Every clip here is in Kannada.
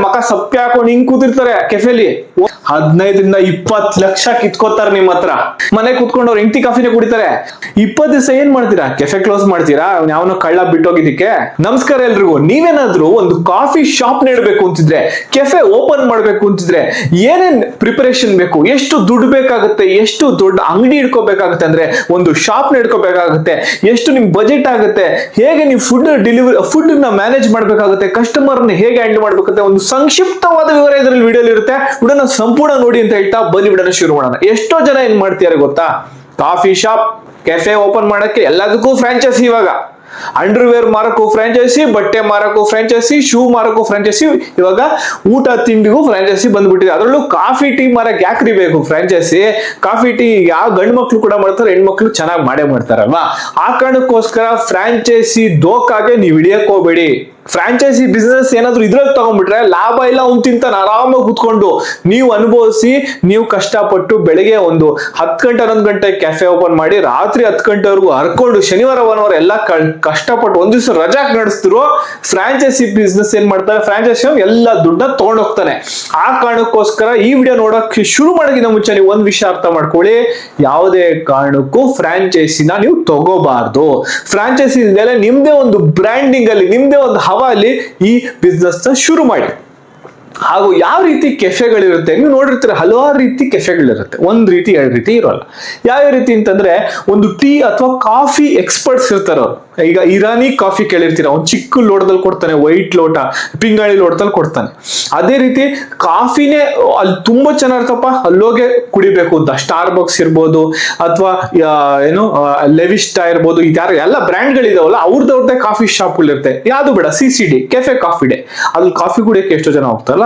ಮಕ ಸಪ್ಪೆ ಹಾಕೊಂಡು ಹಿಂಗ್ ಕೂತಿರ್ತಾರೆ ಕೆಫೆಲಿ 15-20 ಲಕ್ಷ ಕಿತ್ಕೋತಾರೆ ನಿಮ್ ಹತ್ರ. ಮನೆ ಕುತ್ಕೊಂಡು ಅವ್ರು ಹೆಂಡತಿ ಕಾಫಿನೇ ಕುಡಿತಾರೆ. 20 ದಿವಸ ಏನ್ ಮಾಡ್ತೀರಾ? ಕೆಫೆ ಕ್ಲೋಸ್ ಮಾಡ್ತೀರಾ? ಯಾವನೋ ಕಳ್ಳ ಬಿಟ್ಟೋಗಿದ್ದಕ್ಕೆ. ನಮಸ್ಕಾರ ಎಲ್ರಿಗೂ. ನೀವೇನಾದ್ರೂ ಒಂದು ಕಾಫಿ ಶಾಪ್ ನೀಡಬೇಕು ಅಂತಿದ್ರೆ, ಕೆಫೆ ಓಪನ್ ಮಾಡ್ಬೇಕು ಅಂತಿದ್ರೆ ಏನೇನ್ ಪ್ರಿಪರೇಷನ್ ಬೇಕು, ಎಷ್ಟು ದುಡ್ಡು ಬೇಕಾಗುತ್ತೆ, ಎಷ್ಟು ದೊಡ್ಡ ಅಂಗಡಿ ಇಟ್ಕೋಬೇಕಾಗುತ್ತೆ, ಅಂದ್ರೆ ಒಂದು ಶಾಪ್ ಇಟ್ಕೋಬೇಕಾಗುತ್ತೆ, ಎಷ್ಟು ನಿಮ್ ಬಜೆಟ್ ಆಗುತ್ತೆ, ಹೇಗೆ ನೀವು ಫುಡ್ ನ ಮ್ಯಾನೇಜ್ ಮಾಡ್ಬೇಕಾಗುತ್ತೆ, ಕಸ್ಟಮರ್ ನ ಹೇಗೆ ಹ್ಯಾಂಡಲ್ ಮಾಡ್ಬೇಕಾಗುತ್ತೆ, ಒಂದು ಸಂಕ್ಷಿಪ್ತವಾದ ವಿವರ ಇದರಲ್ಲಿ ವಿಡಿಯೋಲಿ ಇರುತ್ತೆ. ವಿಡಿಯೋನ ಸಂಪೂರ್ಣ ನೋಡಿ ಅಂತ ಹೇಳ್ತಾ ಬನ್ನಿ ವಿಡಿಯೋನ ಶುರು ಮಾಡೋಣ. ಎಷ್ಟೋ ಜನ ಏನ್ ಮಾಡ್ತಿದ್ದಾರೆ ಗೊತ್ತಾ? ಕಾಫಿ ಶಾಪ್, ಕೆಫೆ ಓಪನ್ ಮಾಡಕ್ಕೆ ಎಲ್ಲದಕ್ಕೂ ಫ್ರಾಂಚೈಸಿ. ಇವಾಗ ಅಂಡರ್ವೇರ್ ಮಾರಕ್ಕೂ ಫ್ರಾಂಚೈಸಿ, ಬಟ್ಟೆ ಮಾರಕ್ಕೂ ಫ್ರಾಂಚೈಸಿ, ಶೂ ಮಾರಕ್ಕೂ ಫ್ರಾಂಚೈಸಿ, ಇವಾಗ ಊಟ ತಿಂಡಿಗೂ ಫ್ರಾಂಚೈಸಿ ಬಂದ್ಬಿಟ್ಟಿದೆ. ಅದರಲ್ಲೂ ಕಾಫಿ ಟೀ ಮಾರಕ್ ಯಾಕ್ರಿ ಬೇಕು ಫ್ರಾಂಚೈಸಿ? ಕಾಫಿ ಟೀ ಯಾವ ಗಂಡು ಮಕ್ಳು ಕೂಡ ಮಾಡ್ತಾರೆ, ಹೆಣ್ಮಕ್ಳು ಚೆನ್ನಾಗಿ ಮಾಡೇ ಮಾಡ್ತಾರಲ್ವಾ? ಆ ಕಾರಣಕ್ಕೋಸ್ಕರ ಫ್ರಾಂಚೈಸಿ ದೋಕಾಗೆ ನೀವು ಹಿಡಿಯಕ್ ಹೋಗ್ಬೇಡಿ. ಫ್ರಾಂಚೈಸಿ ಬಿಸ್ನೆಸ್ ಏನಾದ್ರು ಇದ್ರಲ್ಲಿ ತಗೊಂಡ್ಬಿಟ್ರೆ ಲಾಭ ಇಲ್ಲ, ಅವ್ನು ತಿಂತಾನೆ ಆರಾಮಾಗಿ ಕೂತ್ಕೊಂಡು. ನೀವು ಅನುಭವಿಸಿ, ನೀವು ಕಷ್ಟಪಟ್ಟು ಬೆಳಿಗ್ಗೆ ಒಂದು 10 ಗಂಟೆ 11 ಗಂಟೆ ಕೆಫೆ ಓಪನ್ ಮಾಡಿ ರಾತ್ರಿ 10 ಗಂಟೆವರೆಗೂ ಹರ್ಕೊಂಡು ಶನಿವಾರ ಭಾನುವಾರ ಎಲ್ಲ ಕಷ್ಟಪಟ್ಟು ಒಂದ್ ದಿವಸ ರಜಾ ನಡೆಸ್ತಿರೋ ಫ್ರಾಂಚೈಸಿ ಬಿಸ್ನೆಸ್ ಏನ್ ಮಾಡ್ತಾರೆ, ಫ್ರಾಂಚೈಸಿ ಎಲ್ಲ ದುಡ್ಡನ್ನ ತಗೊಂಡ್ ಹೋಗ್ತಾನೆ. ಆ ಕಾರಣಕ್ಕೋಸ್ಕರ ಈ ವಿಡಿಯೋ ನೋಡಕ್ ಶುರು ಮಾಡೋಕ್ಕಿಂತ ಮುಂಚೆ ನೀವು ಒಂದ್ ವಿಷಯ ಅರ್ಥ ಮಾಡ್ಕೊಳ್ಳಿ. ಯಾವುದೇ ಕಾರಣಕ್ಕೂ ಫ್ರಾಂಚೈಸಿನ ನೀವು ತಗೋಬಾರ್ದು. ಫ್ರಾಂಚೈಸಿ ಮೇಲೆ ನಿಮ್ದೇ ಒಂದು ಬ್ರ್ಯಾಂಡಿಂಗ್ ಅಲ್ಲಿ, ನಿಮ್ದೇ ಒಂದು ಅಲ್ಲಿ ಈ ಬಿಸ್ನೆಸ್ ಶುರು ಮಾಡಿ. ಹಾಗೂ ಯಾವ ರೀತಿ ಕೆಫೆಗಳಿರುತ್ತೆ ನೀವು ನೋಡಿರ್ತೀರ, ಹಲವಾರು ರೀತಿ ಕೆಫೆಗಳಿರುತ್ತೆ. ಒಂದ್ ರೀತಿ ಎರಡು ರೀತಿ ಇರೋಲ್ಲ. ಯಾವ ರೀತಿ ಅಂತಂದ್ರೆ, ಒಂದು ಟೀ ಅಥವಾ ಕಾಫಿ ಎಕ್ಸ್ಪರ್ಟ್ಸ್ ಇರ್ತಾರ. ಈಗ ಇರಾನಿ ಕಾಫಿ ಕೇಳಿರ್ತೀರ, ಅವ್ನು ಚಿಕ್ಕ ಲೋಟದಲ್ಲಿ ಕೊಡ್ತಾನೆ, ವೈಟ್ ಲೋಟ, ಪಿಂಗಾಳಿ ಲೋಟದಲ್ಲಿ ಕೊಡ್ತಾನೆ. ಅದೇ ರೀತಿ ಕಾಫಿನೇ ಅಲ್ಲಿ ತುಂಬಾ ಚೆನ್ನಾಗಿರ್ತಪ್ಪ, ಅಲ್ಲೋಗೆ ಕುಡಿಬೇಕು ಅಂತ ಸ್ಟಾರ್ ಬಾಕ್ಸ್ ಇರ್ಬೋದು, ಅಥವಾ ಏನು ಲೆವಿಸ್ಟಾ ಇರ್ಬೋದು, ಇದ್ಯಾರು ಎಲ್ಲ ಬ್ರ್ಯಾಂಡ್ಗಳಿದಾವಲ್ಲ, ಅವ್ರದ್ದೇ ಕಾಫಿ ಶಾಪ್ಗಳಿರುತ್ತೆ. ಯಾವ್ದು ಬೇಡ, CCD ಕೆಫೆ ಕಾಫಿ ಡೇ, ಅಲ್ಲಿ ಕಾಫಿ ಕುಡಿಯಕ್ಕೆ ಎಷ್ಟೋ ಜನ ಹೋಗ್ತಾರಲ್ಲ,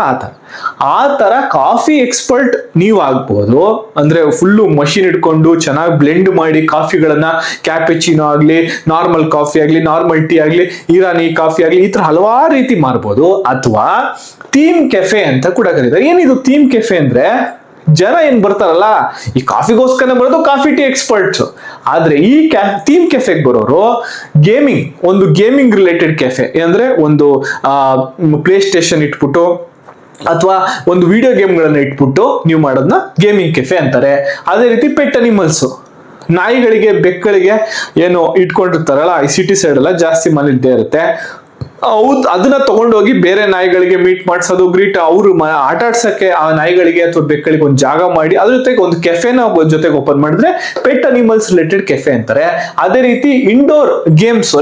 ಆ ತರ ಕಾಫಿ ಎಕ್ಸ್ಪರ್ಟ್ ನೀವು ಆಗ್ಬೋದು. ಅಂದ್ರೆ ಫುಲ್ಲು ಮಷಿನ್ ಇಟ್ಕೊಂಡು ಚೆನ್ನಾಗಿ ಬ್ಲೆಂಡ್ ಮಾಡಿ ಕಾಫಿಗಳನ್ನ, ಕ್ಯಾಪೆಚಿನೋ ಆಗ್ಲಿ, ನಾರ್ಮಲ್ ಕಾಫಿ ಆಗ್ಲಿ, ನಾರ್ಮಲ್ ಟೀ ಆಗ್ಲಿ, ಇರಾನಿ ಕಾಫಿ ಆಗ್ಲಿ, ಈ ತರ ಹಲವಾರು ರೀತಿ ಮಾಡ್ಬೋದು. ಅಥವಾ ಥೀಮ್ ಕೆಫೆ ಅಂತ ಕೂಡ ಕರೀತಾರೆ. ಏನಿದು ಥೀಮ್ ಕೆಫೆ ಅಂದ್ರೆ, ಜನ ಏನ್ ಬರ್ತಾರಲ್ಲ ಈ ಕಾಫಿಗೋಸ್ಕರ ಬರೋದು ಕಾಫಿ ಟೀ ಎಕ್ಸ್ಪರ್ಟ್ಸ್. ಆದ್ರೆ ಈ ಥೀಮ್ ಕೆಫೆಗೆ ಬರೋರು ಗೇಮಿಂಗ್, ಒಂದು ಗೇಮಿಂಗ್ ರಿಲೇಟೆಡ್ ಕೆಫೆ ಅಂದ್ರೆ ಒಂದು ಪ್ಲೇ ಸ್ಟೇಷನ್ ಇಟ್ಬಿಟ್ಟು ಅಥವಾ ಒಂದು ವಿಡಿಯೋ ಗೇಮ್ಗಳನ್ನ ಇಟ್ಬಿಟ್ಟು ನೀವು ಮಾಡೋದನ್ನ ಗೇಮಿಂಗ್ ಕೆಫೆ ಅಂತಾರೆ. ಅದೇ ರೀತಿ ಪೆಟ್ ಅನಿಮಲ್ಸ್, ನಾಯಿಗಳಿಗೆ ಬೆಕ್ಕಳಿಗೆ ಏನು ಇಟ್ಕೊಂಡಿರ್ತಾರಲ್ಲ, ಈ ಸಿಟಿ ಸೈಡ್ ಎಲ್ಲ ಜಾಸ್ತಿ ಮನೆ ಇದ್ದೇ ಇರುತ್ತೆ. ಹೌದು, ಅದನ್ನ ತಗೊಂಡೋಗಿ ಬೇರೆ ನಾಯಿಗಳಿಗೆ ಮೀಟ್ ಮಾಡ್ಸೋದು, ಅವ್ರು ಆಟ ಆಡ್ಸಕ್ಕೆ ಆ ನಾಯಿಗಳಿಗೆ ಅಥವಾ ಬೆಕ್ಕಳಿಗೆ ಒಂದು ಜಾಗ ಮಾಡಿ ಅದ್ರ ಜೊತೆಗೆ ಒಂದು ಕೆಫೆನ ಜೊತೆಗೆ ಓಪನ್ ಮಾಡಿದ್ರೆ ಪೆಟ್ ಅನಿಮಲ್ಸ್ ರಿಲೇಟೆಡ್ ಕೆಫೆ ಅಂತಾರೆ. ಅದೇ ರೀತಿ ಇಂಡೋರ್ ಗೇಮ್ಸ್,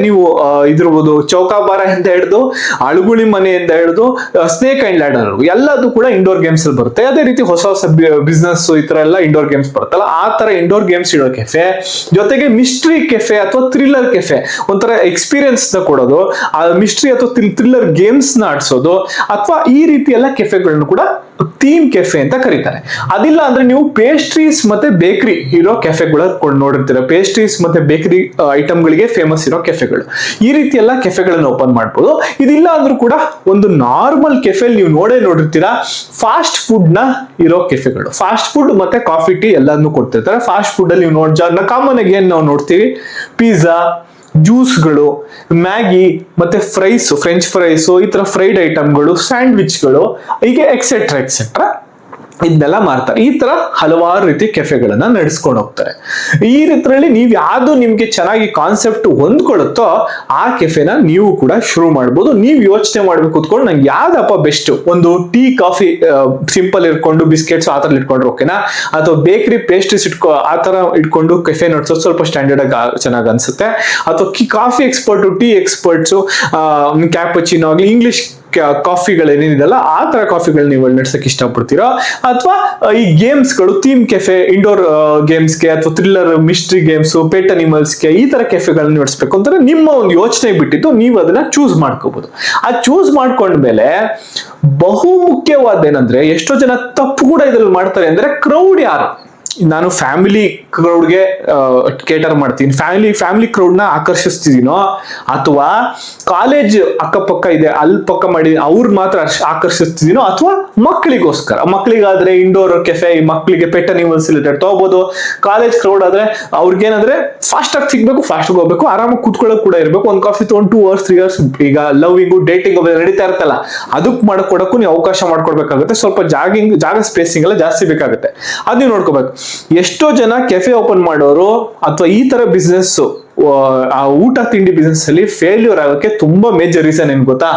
ನೀವು ಇದಿರ್ಬೋದು, ಚೌಕಾಬಾರ ಅಂತ ಹಿಡಿದು, ಅಳುಗುಳಿ ಮನೆಯಿಂದ ಹಿಡಿದು, ಸ್ನೇಕ್ ಅಂಡ್ ಲ್ಯಾಡರ್ ಎಲ್ಲದು ಕೂಡ ಇಂಡೋರ್ ಗೇಮ್ಸ್ ಅಲ್ಲಿ ಬರುತ್ತೆ. ಅದೇ ರೀತಿ ಹೊಸ ಹೊಸ ಬಿಸ್ನೆಸ್ ಈ ತರ ಎಲ್ಲ ಇಂಡೋರ್ ಗೇಮ್ಸ್ ಬರುತ್ತಲ್ಲ, ಆ ತರ ಇಂಡೋರ್ ಗೇಮ್ಸ್ ಇಡೋ ಕೆಫೆ. ಜೊತೆಗೆ ಮಿಸ್ಟ್ರಿ ಕೆಫೆ ಅಥವಾ ಥ್ರಿಲ್ಲರ್ ಕೆಫೆ, ಒಂಥರ ಎಕ್ಸ್ಪೀರಿಯನ್ಸ್ ನ ಕೊಡೋದು, ಮಿಸ್ಟ್ರಿ ಅಥವಾ ಥ್ರಿಲ್ಲರ್ ಗೇಮ್ಸ್ ನ ಆಡ್ಸೋದು, ಅಥವಾ ಈ ರೀತಿ ಎಲ್ಲ ಕೆಫೆಗಳನ್ನು ಕೂಡ ಥೀಮ್ ಕೆಫೆ ಅಂತ ಕರೀತಾರೆ. ಅದಿಲ್ಲ ಅಂದ್ರೆ ನೀವು ಪೇಸ್ಟ್ರೀಸ್ ಮತ್ತೆ ಬೇಕರಿ ಇರೋ ಕೆಫೆಗಳು ನೋಡಿರ್ತೀರ. ಪೇಸ್ಟ್ರೀಸ್ ಮತ್ತೆ ಬೇಕರಿ ಐಟಮ್ಗಳಿಗೆ ಫೇಮಸ್ ಇರೋ ಕೆಫೆಗಳು, ಈ ರೀತಿ ಎಲ್ಲ ಕೆಫೆಗಳನ್ನು ಓಪನ್ ಮಾಡ್ಬೋದು. ಇದಿಲ್ಲ ಅಂದ್ರೂ ಕೂಡ ಒಂದು ನಾರ್ಮಲ್ ಕೆಫೆ ನೀವು ನೋಡಿರ್ತೀರಾ, ಫಾಸ್ಟ್ ಫುಡ್ ನ ಇರೋ ಕೆಫೆಗಳು. ಫಾಸ್ಟ್ ಫುಡ್ ಮತ್ತೆ ಕಾಫಿ ಟೀ ಎಲ್ಲಾನು ಕೊಡ್ತಿರ್ತಾರೆ. ಫಾಸ್ಟ್ ಫುಡ್ ಅಲ್ಲಿ ನೀವು ಕಾಮನ್ ಆಗಿ ಏನ್ ನಾವು ನೋಡ್ತೀವಿ, ಪಿಜ್ಜಾ, ಜ್ಯೂಸ್ಗಳು, ಮ್ಯಾಗಿ, ಮತ್ತೆ ಫ್ರೆಂಚ್ ಫ್ರೈಸ್, ಈ ತರ ಫ್ರೈಡ್ ಐಟಮ್ಗಳು, ಸ್ಯಾಂಡ್ವಿಚ್ಗಳು, ಹೀಗೆ ಎಕ್ಸೆಟ್ರಾ ಎಕ್ಸೆಟ್ರಾ ಇದನ್ನೆಲ್ಲ ಮಾರ್ತಾರೆ. ಈ ತರ ಹಲವಾರು ರೀತಿ ಕೆಫೆಗಳನ್ನ ನಡೆಸ್ಕೊಂಡು ಹೋಗ್ತಾರೆ. ಈ ರೀತಿಯಲ್ಲಿ ನೀವು ಯಾವ್ದು ನಿಮ್ಗೆ ಚೆನ್ನಾಗಿ ಕಾನ್ಸೆಪ್ಟ್ ಹೊಂದ್ಕೊಳ್ಳುತ್ತೋ ಆ ಕೆಫೆನ ನೀವು ಕೂಡ ಶುರು ಮಾಡ್ಬೋದು. ನೀವು ಯೋಚನೆ ಮಾಡ್ಬೇಕು ಕೂತ್ಕೊಂಡು, ನಂಗೆ ಯಾವ್ದಪ್ಪ ಬೆಸ್ಟ್, ಒಂದು ಟೀ ಕಾಫಿ ಸಿಂಪಲ್ ಇಟ್ಕೊಂಡು ಬಿಸ್ಕೆಟ್ಸ್ ಆ ತರ ಇಟ್ಕೊಂಡ್ರೆ ಓಕೆನಾ, ಅಥವಾ ಬೇಕರಿ ಪೇಸ್ಟ್ರೀಸ್ ಆ ತರ ಇಟ್ಕೊಂಡು ಕೆಫೆ ನಡೆಸೋದು ಸ್ವಲ್ಪ ಸ್ಟ್ಯಾಂಡರ್ಡ್ ಆಗಿ ಚೆನ್ನಾಗಿ ಅನ್ಸುತ್ತೆ, ಅಥವಾ ಕಾಫಿ ಎಕ್ಸ್ಪರ್ಟ್, ಟೀ ಎಕ್ಸ್ಪರ್ಟ್ಸ್, ಕ್ಯಾಪಚಿನೋ ಆಗ್ಲಿ, ಇಂಗ್ಲಿಷ್ ಕಾಫಿಗಳೇನಿದೆಲ್ಲ ಆ ತರ ಕಾಫಿಗಳು ನೀವು ನಡೆಸಕ್ಕೆ ಇಷ್ಟಪಡ್ತೀರಾ, ಅಥವಾ ಈ ಗೇಮ್ಸ್ಗಳು, ಥೀಮ್ ಕೆಫೆ, ಇಂಡೋರ್ ಗೇಮ್ಸ್ಗೆ ಅಥವಾ ಥ್ರಿಲ್ಲರ್ ಮಿಸ್ಟ್ರಿ ಗೇಮ್ಸ್, ಪೆಟ್ ಅನಿಮಲ್ಸ್ಗೆ ಈ ತರ ಕೆಫೆಗಳನ್ನ ನಡೆಸಬೇಕು ಅಂತಾರೆ. ನಿಮ್ಮ ಒಂದು ಯೋಚನೆ ಬಿಟ್ಟಿದ್ದು ನೀವು ಅದನ್ನ ಚೂಸ್ ಮಾಡ್ಕೋಬಹುದು. ಆ ಚೂಸ್ ಮಾಡ್ಕೊಂಡ್ಮೇಲೆ ಬಹು ಮುಖ್ಯವಾದ ಏನಂದ್ರೆ, ಎಷ್ಟೋ ಜನ ತಪ್ಪು ಕೂಡ ಇದ್ರಲ್ಲಿ ಮಾಡ್ತಾರೆ ಅಂದ್ರೆ, ಕ್ರೌಡ್ ಯಾರು, ನಾನು ಫ್ಯಾಮಿಲಿ ಕ್ರೌಡ್ಗೆ ಕೇಟರ್ ಮಾಡ್ತೀನಿ, ಫ್ಯಾಮಿಲಿ ಕ್ರೌಡ್ ನ ಆಕರ್ಷಿಸ್ತಿದೀನೋ, ಅಥವಾ ಕಾಲೇಜ್ ಅಕ್ಕಪಕ್ಕ ಇದೆ ಅಲ್ಲಿ ಪಕ್ಕ ಮಾಡಿ ಅವ್ರ ಮಾತ್ರ ಆಕರ್ಷಿಸ್ತಿದೀನೋ, ಅಥವಾ ಮಕ್ಕಳಿಗಾದ್ರೆ ಇಂಡೋರ್ ಕೆಫೆ, ಮಕ್ಕಳಿಗೆ ಪೆಟ್ ಅನಿಮಲ್ಸ್ ರಿಲೇಟೆಡ್ ತಗೋಬಹುದು. ಕಾಲೇಜ್ ಕ್ರೌಡ್ ಆದ್ರೆ ಅವ್ರಿಗೇನಂದ್ರೆ ಫಾಸ್ಟ್ ಆಗಿ ಸಿಗ್ಬೇಕು, ಫಾಸ್ಟ್ ಆಗಿ ಹೋಗ್ಬೇಕು, ಆರಾಮಾಗಿ ಕೂತ್ಕೊಳ್ಳೋಕೆ ಕೂಡ ಇರಬೇಕು. ಒಂದು ಕಾಫಿ ತಗೊಂಡು 2 hours 3 hours ಈಗ ಲವ್ವಿಂಗು ಡೇಟಿಂಗ್ ನಡೀತಾ ಇರ್ತಲ್ಲ, ಅದಕ್ಕೆ ಮಾಡ್ಕೊಡಕ್ಕೂ ನೀವು ಅವಕಾಶ ಮಾಡ್ಕೊಡ್ಬೇಕಾಗುತ್ತೆ. ಸ್ವಲ್ಪ ಜಾಗ ಸ್ಪೇಸಿಂಗ್ ಎಲ್ಲ ಜಾಸ್ತಿ ಬೇಕಾಗುತ್ತೆ, ಅದು ನೀವು ನೋಡ್ಕೋಬೇಕು. ಎಷ್ಟೋ ಜನ ಕೆಫೆ ಓಪನ್ ಮಾಡೋರು ಅಥವಾ ಈ ತರ ಬಿಸ್ನೆಸ್, ಆ ಊಟ ತಿಂಡಿ ಬಿಸ್ನೆಸ್ ಅಲ್ಲಿ ಫೇಲ್ಯೂರ್ ಆಗೋಕೆ ತುಂಬಾ ಮೇಜರ್ ರೀಸನ್ ಏನ್ ಗೊತ್ತಾ?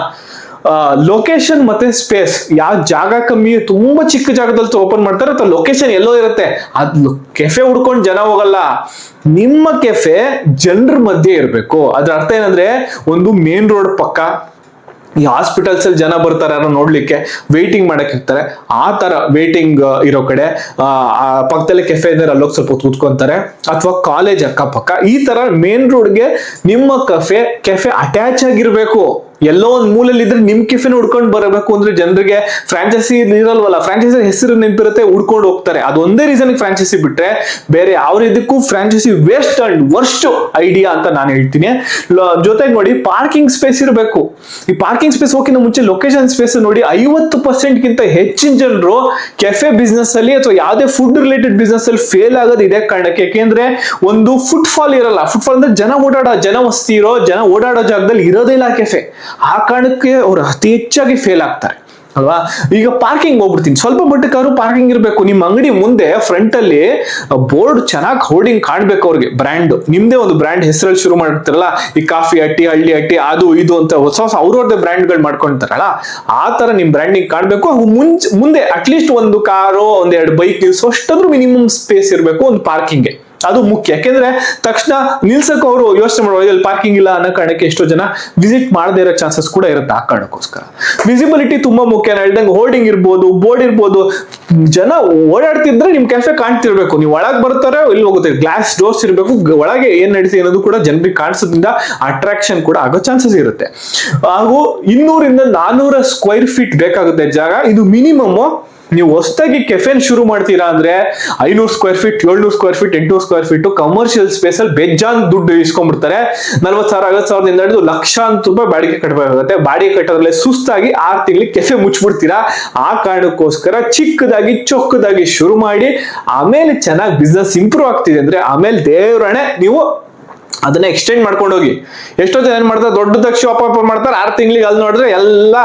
ಲೊಕೇಶನ್ ಮತ್ತೆ ಸ್ಪೇಸ್. ಯಾವ ಜಾಗ ಕಮ್ಮಿ, ತುಂಬಾ ಚಿಕ್ಕ ಜಾಗದಲ್ಲಿ ಓಪನ್ ಮಾಡ್ತಾರೆ, ಅಥವಾ ಲೊಕೇಶನ್ ಎಲ್ಲೋ ಇರುತ್ತೆ, ಅದ್ ಕೆಫೆ ಹುಡ್ಕೊಂಡು ಜನ ಹೋಗಲ್ಲ. ನಿಮ್ಮ ಕೆಫೆ ಜನರ ಮಧ್ಯೆ ಇರಬೇಕು. ಅದ್ರ ಅರ್ಥ ಏನಂದ್ರೆ, ಒಂದು ಮೇನ್ ರೋಡ್ ಪಕ್ಕ, ಈ ಹಾಸ್ಪಿಟಲ್ಸ್ ಅಲ್ಲಿ ಜನ ಬರ್ತಾರೆ ಯಾರೋ ನೋಡ್ಲಿಕ್ಕೆ, ವೇಟಿಂಗ್ ಮಾಡಕ್ ಇರ್ತಾರೆ, ಆ ತರ ವೇಟಿಂಗ್ ಇರೋ ಕಡೆ ಪಕ್ಕದಲ್ಲೇ ಕೆಫೆ ಇದ್ದಾರೆ, ಅಲ್ಲೋಗಿ ಸ್ವಲ್ಪ ಕೂತ್ಕೊಂತಾರೆ. ಅಥವಾ ಕಾಲೇಜ್ ಅಕ್ಕಪಕ್ಕ, ಈ ತರ ಮೇನ್ ರೋಡ್ಗೆ ನಿಮ್ಮ ಕೆಫೆ ಅಟ್ಯಾಚ್ ಆಗಿರ್ಬೇಕು. ಎಲ್ಲೋ ಒಂದ್ ಮೂಲೆಯಲ್ಲಿ ಇದ್ರೆ ನಿಮ್ ಕೆಫೆನ ಹುಡ್ಕೊಂಡು ಬರಬೇಕು ಅಂದ್ರೆ ಜನರಿಗೆ ಫ್ರಾಂಚೈಸಿ ಇರಲ್ವಲ್ಲ, ಫ್ರಾಂಚೈಸಿ ಹೆಸರು ನೆನಪಿರುತ್ತೆ, ಹುಡ್ಕೊಂಡು ಹೋಗ್ತಾರೆ. ಅದೊಂದೇ ರೀಸನ್ ಫ್ರಾಂಚೈಸಿ ಬಿಟ್ರೆ ಬೇರೆ ಯಾವ ರೀತಿಕ್ಕೂ franchise waste and worst idea ಅಂತ ನಾನು ಹೇಳ್ತೀನಿ. ಜೊತೆಗೆ ನೋಡಿ, ಪಾರ್ಕಿಂಗ್ ಸ್ಪೇಸ್ ಇರಬೇಕು. ಈ ಪಾರ್ಕಿಂಗ್ ಸ್ಪೇಸ್ ಹೋಗಿನ ಮುಂಚೆ ಲೊಕೇಶನ್ ಸ್ಪೇಸ್ ನೋಡಿ. 50% ಗಿಂತ ಹೆಚ್ಚಿನ ಜನರು ಕೆಫೆ ಬಿಸ್ನೆಸ್ ಅಲ್ಲಿ ಅಥವಾ ಯಾವುದೇ ಫುಡ್ ರಿಲೇಟೆಡ್ ಬಿಸ್ನೆಸ್ ಅಲ್ಲಿ ಫೇಲ್ ಆಗೋದು ಇದೇ ಕಾರಣಕ್ಕೆ. ಯಾಕೆಂದ್ರೆ ಒಂದು ಫುಟ್ ಫಾಲ್ ಇರಲ್ಲ. ಫುಟ್ ಫಾಲ್ ಅಂದ್ರೆ ಜನ ವಸ್ತಿ ಇರೋ, ಜನ ಓಡಾಡೋ ಜಾಗದಲ್ಲಿ ಇರೋದೇ ಇಲ್ಲ ಕೆಫೆ. ಆ ಕಾರಣಕ್ಕೆ ಅವ್ರು ಅತಿ ಹೆಚ್ಚಾಗಿ ಫೇಲ್ ಆಗ್ತಾರೆ ಅಲ್ವಾ. ಈಗ ಪಾರ್ಕಿಂಗ್ ಹೋಗ್ಬಿಡ್ತೀನಿ, ಸ್ವಲ್ಪ ಮಟ್ಟಕ್ಕಾದ್ರು ಪಾರ್ಕಿಂಗ್ ಇರಬೇಕು. ನಿಮ್ಮ ಅಂಗಡಿ ಮುಂದೆ ಫ್ರಂಟ್ ಅಲ್ಲಿ ಬೋರ್ಡ್ ಚೆನ್ನಾಗಿ ಹೋರ್ಡಿಂಗ್ ಕಾಣ್ಬೇಕು. ಅವ್ರಿಗೆ ಬ್ರ್ಯಾಂಡ್, ನಿಮ್ದೇ ಒಂದು ಬ್ರ್ಯಾಂಡ್ ಹೆಸರಲ್ಲಿ ಶುರು ಮಾಡಿರ್ತಾರಲ್ಲ, ಈ ಕಾಫಿ ಹಟ್ಟಿ, ಹಳ್ಳಿ ಹಟ್ಟಿ, ಅದು ಇದು ಅಂತ ಹೊಸ ಅವ್ರವ್ರದ್ದೇ ಬ್ರ್ಯಾಂಡ್ಗಳು ಮಾಡ್ಕೊಂತಾರಲ್ಲ, ಆ ತರ ನಿಮ್ ಬ್ರ್ಯಾಂಡಿಂಗ್ ಕಾಣ್ಬೇಕು. ಮುಂದೆ ಅಟ್ಲೀಸ್ಟ್ ಒಂದು ಕಾರು, ಒಂದೆರಡು ಬೈಕ್ ನಿಲ್ಸೋಷ್ಟಾದ್ರೂ ಮಿನಿಮಮ್ ಸ್ಪೇಸ್ ಇರಬೇಕು ಒಂದು ಪಾರ್ಕಿಂಗ್ಗೆ. ಅದು ಮುಖ್ಯ. ಯಾಕೆಂದ್ರೆ ತಕ್ಷಣ ನಿಲ್ಸಕ್ ಅವರು ಯೋಚನೆ ಮಾಡುವ, ಇಲ್ಲಿ ಪಾರ್ಕಿಂಗ್ ಇಲ್ಲ ಅನ್ನೋ ಕಾರಣಕ್ಕೆ ಎಷ್ಟೋ ಜನ ವಿಸಿಟ್ ಮಾಡದೇ ಇರೋ ಚಾನ್ಸಸ್ ಕೂಡ ಇರುತ್ತೆ. ಆ ಕಾರಣಕ್ಕೋಸ್ಕರ ವಿಸಿಬಿಲಿಟಿ ತುಂಬಾ ಮುಖ್ಯ. ನಾನು ಹೇಳ್ದಂಗೆ ಹೋರ್ಡಿಂಗ್ ಇರ್ಬೋದು, ಬೋರ್ಡ್ ಇರ್ಬೋದು, ಜನ ಓಡಾಡ್ತಿದ್ರೆ ನಿಮ್ ಕೆಫೆ ಕಾಣ್ತಿರ್ಬೇಕು. ನೀವು ಒಳಗ್ ಬರ್ತಾರೆ, ಇಲ್ಲಿ ಹೋಗುತ್ತೆ, ಗ್ಲಾಸ್ ಡೋರ್ಸ್ ಇರಬೇಕು, ಒಳಗೆ ಏನ್ ನಡೀತಿ ಅನ್ನೋದು ಕೂಡ ಜನರಿಗೆ ಕಾಣಿಸೋದ್ರಿಂದ ಅಟ್ರಾಕ್ಷನ್ ಕೂಡ ಆಗೋ ಚಾನ್ಸಸ್ ಇರುತ್ತೆ. ಹಾಗೂ 200 ಇಂದ 400 ಸ್ಕ್ವೇರ್ ಫೀಟ್ ಬೇಕಾಗುತ್ತೆ ಜಾಗ. ಇದು ಮಿನಿಮಮ್. ನೀವು ಹೊಸದಾಗಿ ಕೆಫೆನ್ ಶುರು ಮಾಡ್ತೀರಾ ಅಂದ್ರೆ 500 square feet, 700 square feet, 800 square feet commercial space ಅಲ್ಲಿ ಬೇಜಾನ್ ದುಡ್ಡು ಇಸ್ಕೊಂಡ್ಬಿಡ್ತಾರೆ. 40,000 50,000 ಹಿಡಿದು ಲಕ್ಷಾಂತರ ರೂಪಾಯಿ ಬಾಡಿಗೆ ಕಟ್ಟಬೇಕಾಗುತ್ತೆ. ಬಾಡಿಗೆ ಕಟ್ಟೋದ್ರಲ್ಲೇ ಸುಸ್ತಾಗಿ 6 ತಿಂಗಳಿಗೆ ಕೆಫೆ ಮುಚ್ಚಿಬಿಡ್ತೀರಾ. ಆ ಕಾರಣಕ್ಕೋಸ್ಕರ ಚಿಕ್ಕದಾಗಿ ಚೊಕ್ಕದಾಗಿ ಶುರು ಮಾಡಿ, ಆಮೇಲೆ ಚೆನ್ನಾಗಿ ಬಿಸ್ನೆಸ್ ಇಂಪ್ರೂವ್ ಆಗ್ತಿದೆ ಅಂದ್ರೆ ಆಮೇಲೆ ದೇವ್ರಣೆ ನೀವು ಅದನ್ನ ಎಕ್ಸ್ಟೆಂಡ್ ಮಾಡ್ಕೊಂಡು ಹೋಗಿ. ಎಷ್ಟೋ ಜನ ಏನ್ ಮಾಡ್ತಾರೆ, ದೊಡ್ಡ ದಕ್ಷ ಓಪನ್ ಮಾಡ್ತಾರೆ, 6 ತಿಂಗಳಿಗೆ ಅಲ್ಲಿ ನೋಡಿದ್ರೆ ಎಲ್ಲ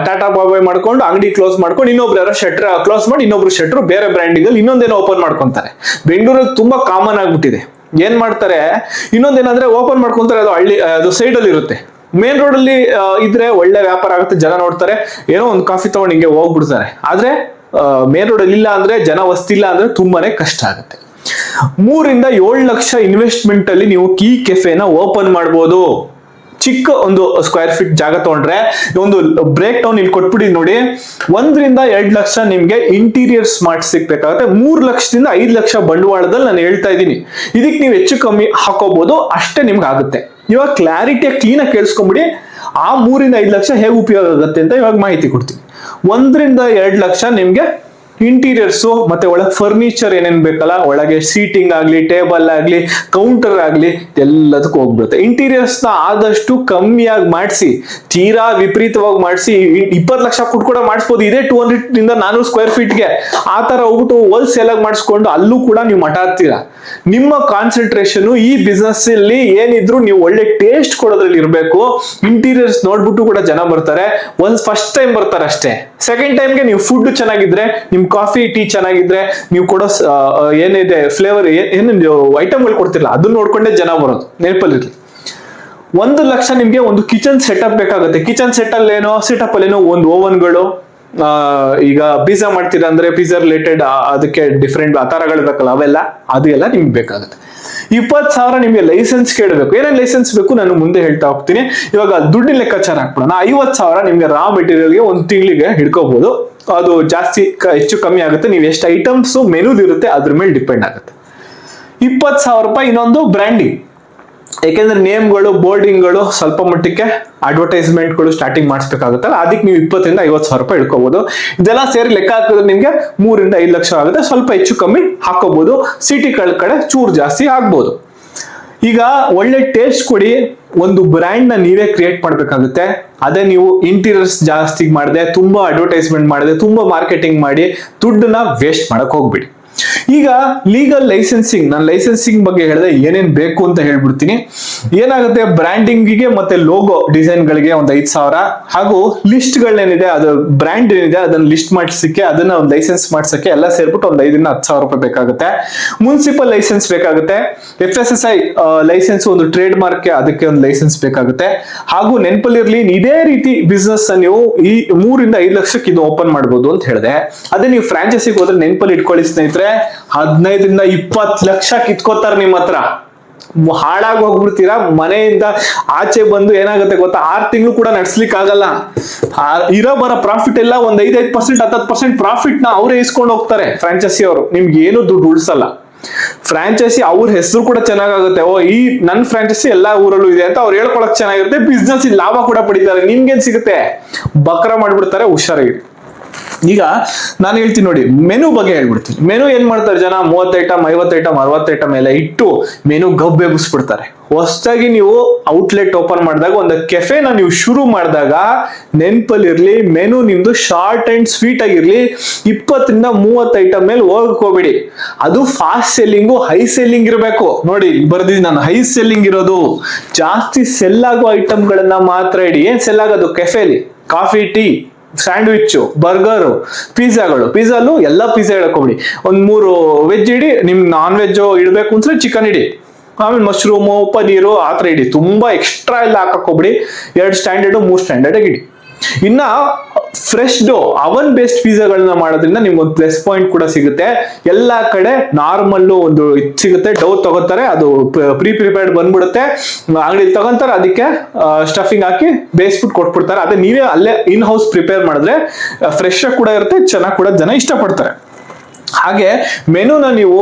ಟಾಟಾ ಬಾಯ್ ಮಾಡ್ಕೊಂಡು ಅಂಗಡಿ ಕ್ಲೋಸ್ ಮಾಡ್ಕೊಂಡು ಇನ್ನೊಬ್ರು ಯಾರೋ ಶೆಟ್ರ್ ಕ್ಲೋಸ್ ಮಾಡಿ ಇನ್ನೊಬ್ರು ಶೆಟ್ರು ಬೇರೆ ಬ್ರ್ಯಾಂಡಿಂಗ್ ಅಲ್ಲಿ ಇನ್ನೊಂದೇನೋ ಓಪನ್ ಮಾಡ್ಕೊಂತಾರೆ. ಬೆಂಗಳೂರಲ್ಲಿ ತುಂಬಾ ಕಾಮನ್ ಆಗ್ಬಿಟ್ಟಿದೆ. ಏನ್ ಮಾಡ್ತಾರೆ, ಇನ್ನೊಂದೇನಂದ್ರೆ ಓಪನ್ ಮಾಡ್ಕೊಂತಾರೆ, ಅದು ಸೈಡ್ ಅಲ್ಲಿ ಇರುತ್ತೆ. ಮೇನ್ ರೋಡ್ ಅಲ್ಲಿ ಇದ್ರೆ ಒಳ್ಳೆ ವ್ಯಾಪಾರ ಆಗುತ್ತೆ, ಜನ ನೋಡ್ತಾರೆ, ಏನೋ ಒಂದು ಕಾಫಿ ತಗೊಂಡು ಹಿಂಗೆ ಹೋಗ್ಬಿಡ್ತಾರೆ. ಆದ್ರೆ ಮೇನ್ ರೋಡ್ ಅಲ್ಲಿ ಇಲ್ಲ ಅಂದ್ರೆ, ಜನ ವಸ್ತಿಲ್ಲ ಅಂದ್ರೆ ತುಂಬಾನೇ ಕಷ್ಟ ಆಗುತ್ತೆ. 3 ರಿಂದ 7 ಲಕ್ಷ ಇನ್ವೆಸ್ಟ್ಮೆಂಟ್ ಅಲ್ಲಿ ನೀವು ಈ ಕೆಫೆನ ಓಪನ್ ಮಾಡಬಹುದು. ಚಿಕ್ಕ ಒಂದು ಸ್ಕ್ವೇರ್ ಫೀಟ್ ಜಾಗ ತಗೊಂಡ್ರೆ, ಒಂದು ಬ್ರೇಕ್ ಡೌನ್ ಇಲ್ಲಿ ಕೊಟ್ಬಿಡಿ ನೋಡಿ. 1 ರಿಂದ 2 ಲಕ್ಷ ನಿಮ್ಗೆ ಇಂಟೀರಿಯರ್ ಸ್ಮಾರ್ಟ್ ಸಿಗ್ಬೇಕಾಗುತ್ತೆ. 3 ಲಕ್ಷದಿಂದ 5 ಲಕ್ಷ ಬಂಡವಾಳದಲ್ಲಿ ನಾನು ಹೇಳ್ತಾ ಇದ್ದೀನಿ. ಇದಕ್ಕೆ ನೀವು ಹೆಚ್ಚು ಕಮ್ಮಿ ಹಾಕೋಬಹುದು, ಅಷ್ಟೇ ನಿಮ್ಗೆ ಆಗುತ್ತೆ. ಇವಾಗ ಕ್ಲಾರಿಟಿಯಾಗಿ ಕ್ಲೀನ್ ಆಗಿ ಕೇಳಿಸ್ಕೊಂಡ್ಬಿಡಿ. ಆ 3 ರಿಂದ 5 ಲಕ್ಷ ಹೇಗೆ ಉಪಯೋಗ ಆಗುತ್ತೆ ಅಂತ ಇವಾಗ ಮಾಹಿತಿ ಕೊಡ್ತೀನಿ. 1 ರಿಂದ 2 ಲಕ್ಷ ನಿಮ್ಗೆ ಇಂಟೀರಿಯರ್ಸ್ ಮತ್ತೆ ಒಳಗೆ ಫರ್ನಿಚರ್ ಏನೇನ್ ಬೇಕಲ್ಲ, ಒಳಗೆ ಸೀಟಿಂಗ್ ಆಗ್ಲಿ, ಟೇಬಲ್ ಆಗ್ಲಿ, ಕೌಂಟರ್ ಆಗ್ಲಿ, ಎಲ್ಲದಕ್ಕೂ ಹೋಗ್ಬಿಡುತ್ತೆ. ಇಂಟೀರಿಯರ್ಸ್ ನ ಆದಷ್ಟು ಕಮ್ಮಿಯಾಗಿ ಮಾಡಿಸಿ, ತೀರಾ ವಿಪರೀತವಾಗಿ ಮಾಡಿಸಿ 20 ಲಕ್ಷ ಕೊಟ್ಟು ಕೂಡ ಮಾಡಿಸ್ಬೋದು. ಇದೇ 200 ರಿಂದ 400 ಸ್ಕ್ವೇರ್ ಫೀಟ್ಗೆ ಆ ತರ ಹೋಗ್ಬಿಟ್ಟು ಹೋಲ್ಸೇಲ್ ಆಗಿ ಮಾಡಿಸ್ಕೊಂಡು ಅಲ್ಲೂ ಕೂಡ ನೀವು ಮಠ ಹಾಕ್ತೀರಾ. ನಿಮ್ಮ ಕಾನ್ಸಂಟ್ರೇಷನ್ ಈ ಬಿಸ್ನೆಸ್ ಅಲ್ಲಿ ಏನಿದ್ರು ನೀವು ಒಳ್ಳೆ ಟೇಸ್ಟ್ ಕೊಡೋದ್ರಲ್ಲಿ ಇರಬೇಕು. ಇಂಟೀರಿಯರ್ಸ್ ನೋಡ್ಬಿಟ್ಟು ಕೂಡ ಜನ ಬರ್ತಾರೆ. ಫಸ್ಟ್ ಟೈಮ್ ಬರ್ತಾರೆ ಅಷ್ಟೇ. ಸೆಕೆಂಡ್ ಟೈಮ್ಗೆ ನೀವು ಫುಡ್ ಚೆನ್ನಾಗಿದ್ರೆ, ನಿಮ್ ಕಾಫಿ ಟೀ ಚೆನ್ನಾಗಿದ್ರೆ, ನೀವು ಕೊಡೋ ಏನಿದೆ ಫ್ಲೇವರ್ ಏನೇನು ಐಟಮ್ಗಳು ಕೊಡ್ತಿರಲ್ಲ ಅದನ್ನ ನೋಡ್ಕೊಂಡೇ ಜನ ಬರೋದು. ನೆನಪಲ್ಲಿರ್ಲಿ. 1 ಲಕ್ಷ ನಿಮ್ಗೆ ಒಂದು ಕಿಚನ್ ಸೆಟಪ್ ಬೇಕಾಗುತ್ತೆ. ಕಿಚನ್ ಸೆಟಪ್ ಅಲ್ಲಿ ಏನೋ ಒಂದು ಓವನ್ಗಳು, ಈಗ ಪಿಜ್ಜಾ ಮಾಡ್ತೀರಾ ಅಂದ್ರೆ ಪಿಜ್ಜಾ ರಿಲೇಟೆಡ್ ಅದಕ್ಕೆ ಡಿಫ್ರೆಂಟ್ ಆಕಾರಗಳು ಬೇಕಲ್ಲ, ಅವೆಲ್ಲ ಅದು ಎಲ್ಲ ನಿಮ್ಗೆ ಬೇಕಾಗುತ್ತೆ. 20,000 ನಿಮ್ಗೆ ಲೈಸೆನ್ಸ್ ಕೇಳಬೇಕು. ಏನೇನು ಲೈಸೆನ್ಸ್ ಬೇಕು ನಾನು ಮುಂದೆ ಹೇಳ್ತಾ ಹೋಗ್ತೀನಿ. ಇವಾಗ ದುಡ್ಡಿನ ಲೆಕ್ಕಾಚಾರ ಹಾಕ್ಬಿಡೋಣ. 50,000 ನಿಮ್ಗೆ ರಾ ಮೆಟೀರಿಯಲ್ಗೆ ಒಂದು ತಿಂಗಳಿಗೆ ಹಿಡ್ಕೋಬಹುದು. ಅದು ಜಾಸ್ತಿ ಹೆಚ್ಚು ಕಮ್ಮಿ ಆಗುತ್ತೆ. ನೀವು ಎಷ್ಟು ಐಟಮ್ಸ್ ಮೆನುದ್ ಇರುತ್ತೆ ಅದ್ರ ಮೇಲೆ ಡಿಪೆಂಡ್ ಆಗುತ್ತೆ. 20,000 ರೂಪಾಯಿ ಇನ್ನೊಂದು ಬ್ರ್ಯಾಂಡಿಂಗ್. ಯಾಕೆಂದ್ರೆ ನೇಮ್ಗಳು, ಬೋರ್ಡಿಂಗ್ಗಳು ಸ್ವಲ್ಪ ಮಟ್ಟಕ್ಕೆ ಅಡ್ವರ್ಟೈಸ್ಮೆಂಟ್ಗಳು ಸ್ಟಾರ್ಟಿಂಗ್ ಮಾಡಿಸ್ಬೇಕಾಗುತ್ತಲ್ಲ, ಅದಕ್ಕೆ ನೀವು 20,000-50,000 ಇಟ್ಕೋಬಹುದು. ಇದೆಲ್ಲ ಸೇರಿ ಲೆಕ್ಕ ಹಾಕಿದ್ರೆ ನಿಮ್ಗೆ 3-5 ಲಕ್ಷ ಆಗುತ್ತೆ. ಸ್ವಲ್ಪ ಹೆಚ್ಚು ಕಮ್ಮಿ ಹಾಕೋಬಹುದು, ಸಿಟಿಗಳ ಕಡೆ ಚೂರು ಜಾಸ್ತಿ ಆಗ್ಬೋದು. ಈಗ ಒಳ್ಳೆ ಟೇಸ್ಟ್ ಕೊಡಿ, ಒಂದು ಬ್ರ್ಯಾಂಡ್ ನ ನೀವೇ ಕ್ರಿಯೇಟ್ ಮಾಡ್ಬೇಕಾಗುತ್ತೆ. ಅದೇ ನೀವು ಇಂಟೀರಿಯರ್ಸ್ ಜಾಸ್ತಿ ಮಾಡದೆ, ತುಂಬಾ ಅಡ್ವರ್ಟೈಸ್ಮೆಂಟ್ ಮಾಡದೆ, ತುಂಬಾ ಮಾರ್ಕೆಟಿಂಗ್ ಮಾಡಿ ದುಡ್ಡನ್ನ ವೇಸ್ಟ್ ಮಾಡಕ್ ಹೋಗ್ಬಿಡಿ. ಈಗ ಲೀಗಲ್ ಲೈಸೆನ್ಸಿಂಗ್, ನಾನು ಲೈಸೆನ್ಸಿಂಗ್ ಬಗ್ಗೆ ಹೇಳಿದೆ ಏನೇನ್ ಬೇಕು ಅಂತ ಹೇಳ್ಬಿಡ್ತೀನಿ. ಏನಾಗುತ್ತೆ, ಬ್ರ್ಯಾಂಡಿಂಗಿಗೆ ಮತ್ತೆ ಲೋಗೋ ಡಿಸೈನ್ ಗಳಿಗೆ ಒಂದು 5,000, ಹಾಗೂ ಲಿಸ್ಟ್ ಗಳೇನಿದೆ ಅದು ಬ್ರ್ಯಾಂಡ್ ಏನಿದೆ ಅದನ್ನ ಲಿಸ್ಟ್ ಮಾಡಿಸಕ್ಕೆ, ಅದನ್ನ ಒಂದು ಲೈಸೆನ್ಸ್ ಮಾಡ್ಸಕ್ಕೆ ಎಲ್ಲ ಸೇರ್ಬಿಟ್ಟು ಒಂದು 5,000-10,000 ರೂಪಾಯಿ ಬೇಕಾಗುತ್ತೆ. ಮುನ್ಸಿಪಲ್ ಲೈಸೆನ್ಸ್ ಬೇಕಾಗುತ್ತೆ. FSSAI ಲೈಸೆನ್ಸ್, ಒಂದು ಟ್ರೇಡ್ ಮಾರ್ಕ್, ಅದಕ್ಕೆ ಒಂದು ಲೈಸೆನ್ಸ್ ಬೇಕಾಗುತ್ತೆ. ಹಾಗೂ ನೆನಪಲ್ಲಿರ್ಲಿ, ಇದೇ ರೀತಿ ಬಿಸ್ನೆಸ್ ನೀವು ಈ 3-5 ಲಕ್ಷಕ್ಕೆ ಇದು ಓಪನ್ ಮಾಡಬಹುದು ಅಂತ ಹೇಳಿದೆ. ಅದೇ ನೀವು ಫ್ರಾಂಚೈಸಿಗೆ ಹೋದ್ರೆ ನೆನಪಲ್ಲಿ ಇಟ್ಕೊಳ್ಳಿ ಸ್ನೇಹಿತರೆ, 15-20 ಲಕ್ಷ ಕಿತ್ಕೋತಾರೆ ನಿಮ್ಮ ಹತ್ರ. ಹಾಳಾಗಿ ಹೋಗ್ಬಿಡ್ತೀರಾ. ಮನೆಯಿಂದ ಆಚೆ ಬಂದು ಏನಾಗುತ್ತೆ ಗೊತ್ತಾ, 6 ತಿಂಗಳು ಕೂಡ ನಡ್ಸ್ಲಿಕ್ಕೆ ಆಗಲ್ಲ. ಇರೋ ಬರೋ ಪ್ರಾಫಿಟ್ ಎಲ್ಲ ಒಂದು 5% 10% ಪ್ರಾಫಿಟ್ ನ ಅವರೇ ಇಸ್ಕೊಂಡು ಹೋಗ್ತಾರೆ ಫ್ರಾಂಚೈಸಿ ಅವರು. ನಿಮ್ಗೆ ಏನು ದುಡ್ಡು ಉಳಿಸಲ್ಲ. ಫ್ರಾಂಚೈಸಿ ಅವ್ರ ಹೆಸರು ಕೂಡ ಚೆನ್ನಾಗುತ್ತೆ, ಓ ಈ ನನ್ ಫ್ರಾಂಚೈಸಿ ಎಲ್ಲಾ ಊರಲ್ಲೂ ಇದೆ ಅಂತ ಅವ್ರು ಹೇಳ್ಕೊಳಕ್ ಚೆನ್ನಾಗಿರುತ್ತೆ. ಬಿಸ್ನೆಸ್ ಲಾಭ ಕೂಡ ಪಡಿತಾರೆ. ನಿಮ್ಗೇನ್ ಸಿಗುತ್ತೆ, ಬಕ್ರ ಮಾಡ್ಬಿಡ್ತಾರೆ. ಹುಷಾರಾಗಿ. ಈಗ ನಾನು ಹೇಳ್ತೀನಿ ನೋಡಿ, ಮೆನು ಬಗ್ಗೆ ಹೇಳ್ಬಿಡ್ತೀನಿ. ಮೆನು ಏನ್ ಮಾಡ್ತಾರೆ ಜನ, 30 ಐಟಮ್ 50 ಐಟಮ್ 60 ಐಟಮ್ ಎಲ್ಲ ಇಟ್ಟು ಮೆನು ಗಬ್ಬೆಬ್ಬಿಸ್ಬಿಡ್ತಾರೆ. ಹೊಸದಾಗಿ ನೀವು ಔಟ್ಲೆಟ್ ಓಪನ್ ಮಾಡಿದಾಗ, ಒಂದು ಕೆಫೆನ ನೀವು ಶುರು ಮಾಡಿದಾಗ ನೆನ್ಪಲ್ಲಿರ್ಲಿ, ಮೆನು ನಿಮ್ದು ಶಾರ್ಟ್ ಅಂಡ್ ಸ್ವೀಟ್ ಆಗಿರ್ಲಿ. 20-30 ಐಟಮ್ ಮೇಲೆ ಹೋಗ್ಕೋಬೇಡಿ. ಅದು ಫಾಸ್ಟ್ ಸೆಲ್ಲಿಂಗು, ಹೈ ಸೆಲ್ಲಿಂಗ್ ಇರಬೇಕು. ನೋಡಿ ಬರ್ದಿದ್ದೀನಿ ನಾನು, ಹೈ ಸೆಲ್ಲಿಂಗ್ ಇರೋದು, ಜಾಸ್ತಿ ಸೆಲ್ ಆಗೋ ಐಟಮ್ ಗಳನ್ನ ಮಾತ್ರ ಇಡಿ. ಏನ್ ಸೆಲ್ ಆಗೋದು ಕೆಫೆಲಿ? ಕಾಫಿ, ಟೀ, ಸ್ಯಾಂಡ್ವಿಚ್, ಬರ್ಗರ್, ಪಿಜ್ಜಾಗಳು. ಪಿಜ್ಜಾಲು ಎಲ್ಲ ಪಿಜ್ಜಾ ಹೇಳಕೋಬಿಡಿ. ಒಂದ್ 3 ವೆಜ್ ಇಡಿ. ನಿಮ್ ನಾನ್ ವೆಜ್ ಇಡ್ಬೇಕು ಅಂದ್ರೆ ಚಿಕನ್ ಇಡಿ, ಆಮೇಲೆ ಮಶ್ರೂಮು, ಪನೀರು ಆತರ ಇಡಿ. ತುಂಬಾ ಎಕ್ಸ್ಟ್ರಾ ಎಲ್ಲ ಹಾಕೋಬಿಡಿ. 2 ಸ್ಟ್ಯಾಂಡರ್ಡ್ 3 ಸ್ಟ್ಯಾಂಡರ್ಡ್ ಇಡಿ. ಇನ್ನ ಫ್ರೆಶ್ ಡೋ, ಅವನ್ ಬೇಸ್ಡ್ ಪಿಜ್ಜಾಗಳನ್ನ ಮಾಡೋದ್ರಿಂದ ನಿಮ್ಗೆ ಒಂದು ಪ್ಲಸ್ ಪಾಯಿಂಟ್ ಕೂಡ ಸಿಗುತ್ತೆ. ಎಲ್ಲಾ ಕಡೆ ನಾರ್ಮಲ್ ಒಂದು ಸಿಗುತ್ತೆ. ಡೋ ತಗೋತಾರೆ, ಅದು ಪ್ರಿಪೇರ್ಡ್ ಬಂದ್ಬಿಡುತ್ತೆ. ಅಂಗಡಿ ತಗೊಂತಾರೆ, ಅದಕ್ಕೆ ಸ್ಟಫಿಂಗ್ ಹಾಕಿ ಬೇಯಿಸ್ಬಿಟ್ಟು ಕೊಟ್ಬಿಡ್ತಾರೆ. ಅದೇ ನೀವೇ ಅಲ್ಲೇ ಇನ್ ಹೌಸ್ ಪ್ರಿಪೇರ್ ಮಾಡಿದ್ರೆ ಫ್ರೆಶ್ ಆಗಿ ಕೂಡ ಇರುತ್ತೆ, ಚೆನ್ನಾಗಿ ಕೂಡ ಜನ ಇಷ್ಟಪಡ್ತಾರೆ. ಹಾಗೆ ಮೆನುನ ನೀವು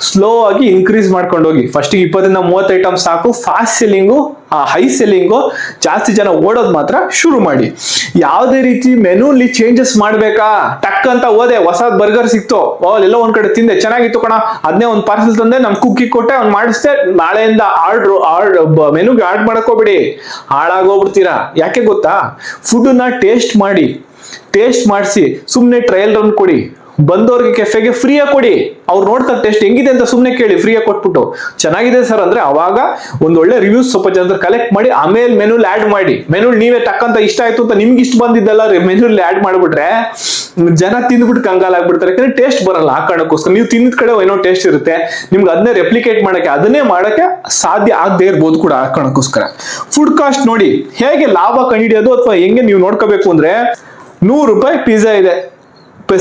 ಸ್ಲೋ ಆಗಿ ಇನ್ಕ್ರೀಸ್ ಮಾಡ್ಕೊಂಡು ಹೋಗಿ. ಫಸ್ಟ್ 20-30 ಐಟಮ್ ಸಾಕು. ಫಾಸ್ಟ್ ಸೆಲ್ಲಿಂಗು, ಹೈ ಸೆಲ್ಲಿಂಗು, ಜಾಸ್ತಿ ಜನ ಓಡೋದು ಮಾತ್ರ ಶುರು ಮಾಡಿ. ಯಾವುದೇ ರೀತಿ ಮೆನುಲಿ ಚೇಂಜಸ್ ಮಾಡ್ಬೇಕಾ, ಟಕ್ ಅಂತ ಹೋದೆ ಹೊಸ ಬರ್ಗರ್ ಸಿಕ್ತು, ಎಲ್ಲ ಒಂದ್ ಕಡೆ ತಿಂದೆ, ಚೆನ್ನಾಗಿತ್ತು ಕಣ, ಅದನ್ನೇ ಒಂದು ಪಾರ್ಸೆಲ್ ತಂದೆ, ನಮ್ ಕುಕ್ಕಿ ಕೊಟ್ಟೆ, ಅವ್ನು ಮಾಡಿಸ್ದೆ, ನಾಳೆಯಿಂದ ಮೆನುಗೆ ಆರ್ಡ್ ಮಾಡಕೋಬಿಡಿ. ಹಾಳಾಗೋಗ್ಬಿಡ್ತೀರಾ. ಯಾಕೆ ಗೊತ್ತಾ, ಫುಡ್ ನ ಟೇಸ್ಟ್ ಮಾಡಿ, ಟೇಸ್ಟ್ ಮಾಡಿಸಿ, ಸುಮ್ನೆ ಟ್ರಯಲ್ ರನ್ ಕೊಡಿ. ಬಂದವ್ರಿಗೆ ಕೆಫೆಗೆ ಫ್ರೀಯಾಗಿ ಕೊಡಿ. ಅವ್ರು ನೋಡ್ತಾರೆ ಟೇಸ್ಟ್ ಹೆಂಗಿದೆ ಅಂತ ಸುಮ್ನೆ ಕೇಳಿ, ಫ್ರೀಯಾಗಿ ಕೊಟ್ಬಿಟ್ಟು ಚೆನ್ನಾಗಿದೆ ಸರ್ ಅಂದ್ರೆ ಅವಾಗ ಒಂದ್ ಒಳ್ಳೆ ರಿವ್ಯೂಸ್ ಸ್ವಲ್ಪ ಜನ ಕಲೆಕ್ಟ್ ಮಾಡಿ, ಆಮೇಲೆ ಮೆನುಲ್ ಆಡ್ ಮಾಡಿ. ಮೆನುಲ್ ನೀವೇ ಟಕ್ಕಂತ ಇಷ್ಟ ಆಯ್ತು ಅಂತ ನಿಮ್ಗೆ ಇಷ್ಟ ಬಂದಿದ್ದೆಲ್ಲ ಮೆನುಲ್ ಆಡ್ ಮಾಡ್ಬಿಟ್ರೆ ಜನ ತಿಂದ್ಬಿಟ್ಟು ಕಂಗಾಲ್ ಆಗ್ಬಿಡ್ತಾರೆ. ಯಾಕಂದ್ರೆ ಟೇಸ್ಟ್ ಬರಲ್ಲ. ಆ ಕಾರಣಕ್ಕೋಸ್ಕರ ನೀವು ತಿಂದಿದ ಕಡೆ ಏನೋ ಟೇಸ್ಟ್ ಇರುತ್ತೆ, ನಿಮ್ಗೆ ಅದನ್ನೇ ರೆಪ್ಲಿಕೇಟ್ ಮಾಡಕ್ಕೆ, ಅದನ್ನೇ ಮಾಡಕ್ಕೆ ಸಾಧ್ಯ ಆಗದೆ ಇರ್ಬೋದು ಕೂಡ. ಆ ಕಾರಣಕ್ಕೋಸ್ಕರ ಫುಡ್ ಕಾಸ್ಟ್ ನೋಡಿ, ಹೇಗೆ ಲಾಭ ಕಂಡುಹಿಡಿಯೋದು ಅಥವಾ ಹೆಂಗೆ ನೀವು ನೋಡ್ಕೋಬೇಕು ಅಂದ್ರೆ, 100 ರೂಪಾಯಿ ಪಿಜ್ಜಾ ಇದೆ,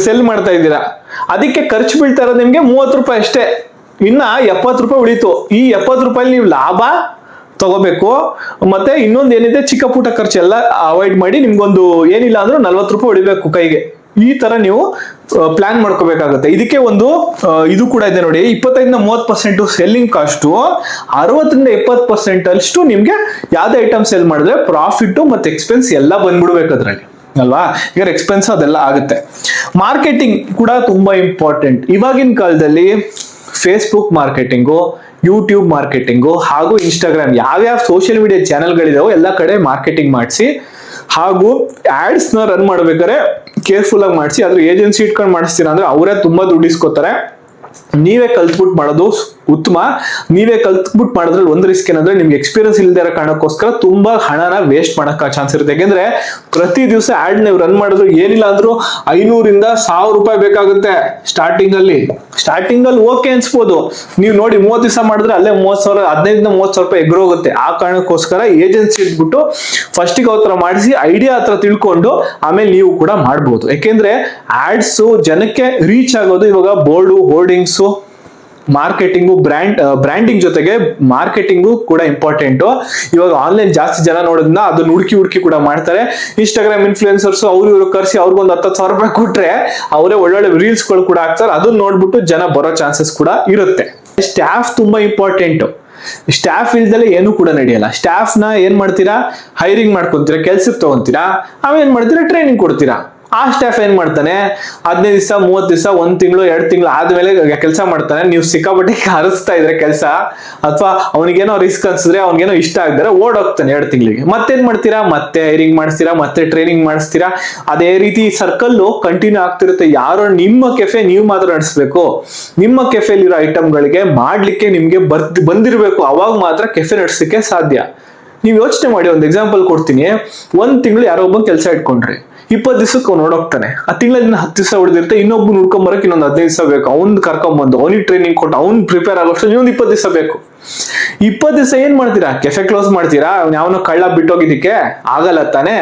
ಸೆಲ್ ಮಾಡ್ತಾ ಇದ್ದೀರಾ, ಅದಕ್ಕೆ ಖರ್ಚು ಬೀಳ್ತಾ ಇರೋದು ನಿಮ್ಗೆ 30 ರೂಪಾಯಿ ಅಷ್ಟೇ. ಇನ್ನ 70 ರೂಪಾಯಿ ಉಳಿತು. ಈ 70 ರೂಪಾಯಿ ನೀವು ಲಾಭ ತಗೋಬೇಕು. ಮತ್ತೆ ಇನ್ನೊಂದು ಏನಿದೆ, ಚಿಕ್ಕ ಪುಟ್ಟ ಖರ್ಚು ಎಲ್ಲ ಅವಾಯ್ಡ್ ಮಾಡಿ ನಿಮ್ಗೊಂದು ಏನಿಲ್ಲ ಅಂದ್ರೂ 40 ರೂಪಾಯಿ ಉಳಿಬೇಕು ಕೈಗೆ. ಈ ತರ ನೀವು ಪ್ಲಾನ್ ಮಾಡ್ಕೋಬೇಕಾಗುತ್ತೆ. ಇದಕ್ಕೆ ಒಂದು ಇದು ಕೂಡ ಇದೆ ನೋಡಿ, 25-30% ಸೆಲ್ಲಿಂಗ್ ಕಾಸ್ಟ್, 60-70% ಅಷ್ಟು ನಿಮ್ಗೆ ಯಾವ್ದೇ ಐಟಮ್ ಸೆಲ್ ಮಾಡಿದ್ರೆ ಪ್ರಾಫಿಟ್ ಮತ್ತೆ ಎಕ್ಸ್ಪೆನ್ಸ್ ಎಲ್ಲ ಬಂದ್ಬಿಡ್ಬೇಕು ಅದ್ರಲ್ಲಿ ಅಲ್ವಾ. ಈಗ ಎಕ್ಸ್ಪೆನ್ಸ್ ಅದೆಲ್ಲ ಆಗುತ್ತೆ. ಮಾರ್ಕೆಟಿಂಗ್ ಕೂಡ ತುಂಬಾ ಇಂಪಾರ್ಟೆಂಟ್. ಇವಾಗಿನ ಕಾಲದಲ್ಲಿ ಫೇಸ್ಬುಕ್ ಮಾರ್ಕೆಟಿಂಗು, ಯೂಟ್ಯೂಬ್ ಮಾರ್ಕೆಟಿಂಗು ಹಾಗೂ ಇನ್ಸ್ಟಾಗ್ರಾಮ್, ಯಾವ್ಯಾವ ಸೋಷಿಯಲ್ ಮೀಡಿಯಾ ಚಾನೆಲ್ಗಳಿದಾವೋ ಎಲ್ಲ ಕಡೆ ಮಾರ್ಕೆಟಿಂಗ್ ಮಾಡಿಸಿ, ಹಾಗೂ ಆಡ್ಸ್ ನ ರನ್ ಮಾಡ್ಬೇಕಾದ್ರೆ ಕೇರ್ಫುಲ್ ಆಗಿ ಮಾಡಿಸಿ. ಅದ್ರ ಏಜೆನ್ಸಿ ಇಟ್ಕೊಂಡು ಮಾಡಿಸ್ತೀರಾ ಅಂದ್ರೆ ಅವರೇ ತುಂಬಾ ದುಡ್ಡು ಇಸ್ಕೋತಾರೆ. ನೀವೇ ಕಲ್ತ್ಬಿಟ್ಟು ಮಾಡೋದು ಉತ್ತಮ. ನೀವೇ ಕಲ್ತ್ಬಿಟ್ಟು ಮಾಡೋದ್ರಲ್ಲಿ ಒಂದು ರಿಸ್ಕ್ ಏನಂದ್ರೆ, ನಿಮ್ಗೆ ಎಕ್ಸ್ಪೀರಿಯನ್ಸ್ ಇಲ್ಲದೆ ಇರೋ ಕಾರಣಕ್ಕೋಸ್ಕರ ತುಂಬಾ ಹಣನ ವೇಸ್ಟ್ ಮಾಡಕ್ ಚಾನ್ಸ್ ಇರುತ್ತೆ. ಯಾಕೆಂದ್ರೆ ಪ್ರತಿ ದಿವಸ ಆಡ್ ನೀವು ರನ್ ಮಾಡಿದ್ರು ಏನಿಲ್ಲ ಅಂದ್ರೂ 500-1000 ರೂಪಾಯಿ ಬೇಕಾಗುತ್ತೆ ಸ್ಟಾರ್ಟಿಂಗ್ ಅಲ್ಲಿ ಓಕೆ ಅನ್ಸ್ಬೋದು. ನೀವು ನೋಡಿ 30 ದಿವಸ ಮಾಡಿದ್ರೆ ಅಲ್ಲೇ 30,000, 15-30,000 ರೂಪಾಯಿ ಎಗ್ರೋ ಹೋಗುತ್ತೆ. ಆ ಕಾರಣಕ್ಕೋಸ್ಕರ ಏಜೆನ್ಸಿ ಇಟ್ಬಿಟ್ಟು ಫಸ್ಟಿಗೆ ಅವ್ರ ಮಾಡಿಸಿ, ಐಡಿಯಾ ಹತ್ರ ತಿಳ್ಕೊಂಡು ಆಮೇಲೆ ನೀವು ಕೂಡ ಮಾಡ್ಬೋದು. ಯಾಕೆಂದ್ರೆ ಆಡ್ಸ್ ಜನಕ್ಕೆ ರೀಚ್ ಆಗೋದು ಇವಾಗ ಬೋರ್ಡು, ಹೋರ್ಡಿಂಗ್ಸು, ಮಾರ್ಕೆಟಿಂಗು, ಬ್ರ್ಯಾಂಡಿಂಗ್ ಜೊತೆಗೆ ಮಾರ್ಕೆಟಿಂಗು ಕೂಡ ಇಂಪಾರ್ಟೆಂಟ್. ಇವಾಗ ಆನ್ಲೈನ್ ಜಾಸ್ತಿ ಜನ ನೋಡೋದ್ನ ಅದನ್ನ ಹುಡುಕಿ ಕೂಡ ಮಾಡ್ತಾರೆ. ಇನ್ಸ್ಟಾಗ್ರಾಮ್ ಇನ್ಫ್ಲೂಯೆನ್ಸರ್ಸ್ ಇವರು ಕರ್ಸಿ ಅವ್ರಿಗೊಂದು 10,000 ರೂಪಾಯಿ ಕೊಟ್ರೆ ಅವರೇ ಒಳ್ಳೊಳ್ಳೆ ರೀಲ್ಸ್ ಗಳು ಕೂಡ ಹಾಕ್ತಾರೆ. ಅದನ್ನ ನೋಡ್ಬಿಟ್ಟು ಜನ ಬರೋ ಚಾನ್ಸಸ್ ಕೂಡ ಇರುತ್ತೆ. ಸ್ಟಾಫ್ ತುಂಬಾ ಇಂಪಾರ್ಟೆಂಟ್. ಸ್ಟಾಫ್ ಇಲ್ದಲೆ ಏನು ಕೂಡ ನಡೆಯಲ್ಲ. ಸ್ಟಾಫ್ ನ ಏನ್ ಮಾಡ್ತೀರಾ, ಹೈರಿಂಗ್ ಮಾಡ್ಕೊಂತೀರಾ, ಕೆಲ್ಸಕ್ಕೆ ತಗೊಂತೀರಾ, ಆಮೇಲೆ ಏನ್ ಮಾಡ್ತೀರಾ, ಟ್ರೈನಿಂಗ್ ಕೊಡ್ತೀರಾ. ಆ ಸ್ಟಾಫ್ ಏನ್ ಮಾಡ್ತಾನೆ, 15 ದಿವಸ 30 ದಿವಸ 1 ತಿಂಗಳು 2 ತಿಂಗಳು ಆದ್ಮೇಲೆ ಕೆಲಸ ಮಾಡ್ತಾನೆ. ನೀವು ಸಿಕ್ಕಾಪಟ್ಟೆ ಹರಿಸ್ತಾ ಇದ್ರೆ ಕೆಲಸ, ಅಥವಾ ಅವನಿಗೇನೋ ರಿಸ್ಕ್ ಅನ್ಸಿದ್ರೆ, ಅವ್ನಿಗೇನೋ ಇಷ್ಟ ಆಗಿದ್ರೆ ಓಡೋಗ್ತಾನೆ 2 ತಿಂಗಳಿಗೆ. ಮತ್ತೇನ್ ಮಾಡ್ತೀರಾ, ಮತ್ತೆ ಹೈರಿಂಗ್ ಮಾಡಿಸ್ತೀರಾ, ಮತ್ತೆ ಟ್ರೈನಿಂಗ್ ಮಾಡಿಸ್ತೀರಾ. ಅದೇ ರೀತಿ ಸರ್ಕಲ್ ಕಂಟಿನ್ಯೂ ಆಗ್ತಿರುತ್ತೆ. ಯಾರೋ ನಿಮ್ಮ ಕೆಫೆ ನೀವು ಮಾತ್ರ ನಡೆಸಬೇಕು. ನಿಮ್ಮ ಕೆಫೆಲಿರೋ ಐಟಮ್ಗಳಿಗೆ ಮಾಡ್ಲಿಕ್ಕೆ ನಿಮ್ಗೆ ಬಂದಿರಬೇಕು. ಅವಾಗ ಮಾತ್ರ ಕೆಫೆ ನಡೆಸಲಿಕ್ಕೆ ಸಾಧ್ಯ. ನೀವು ಯೋಚನೆ ಮಾಡಿ, ಒಂದು ಎಕ್ಸಾಂಪಲ್ ಕೊಡ್ತೀನಿ. 1 ತಿಂಗಳು ಯಾರೋ ಒಬ್ಬ ಕೆಲಸ ಇಟ್ಕೊಂಡ್ರಿ, 20 ದಿವಸಕ್ಕೆ ಅವ್ನು ನೋಡೋಗ್ತಾನೆ. ಆ ತಿಂಗಳಲ್ಲಿ 10 ದಿವಸ ಉಳಿದಿರುತ್ತೆ. ಇನ್ನೊಬ್ಬ ಹುಡ್ಕೊಂಬರಕ್ಕೆ ಇನ್ನೊಂದು 15 ದಿವಸ ಬೇಕು. ಅವ್ನ್ ಕರ್ಕೊಂಡ್ಬಂದು ಅವನಿಗೆ ಟ್ರೈನಿಂಗ್ ಕೊಟ್ಟು ಅವ್ನ್ ಪ್ರಿಪೇರ್ ಆಗೋಷ್ಟು ಇನ್ನೊಂದು 20 ದಿವಸ ಬೇಕು. 20 ದಿವಸ ಏನ್ ಮಾಡ್ತೀರಾ, ಕೆಫೆ ಕ್ಲೋಸ್ ಮಾಡ್ತೀರಾ? ಯಾವನೋ ಕಳ್ಳ ಬಿಟ್ಟೋಗಿದ್ದಕ್ಕೆ ಆಗಲ್ಲ ತಾನೆ.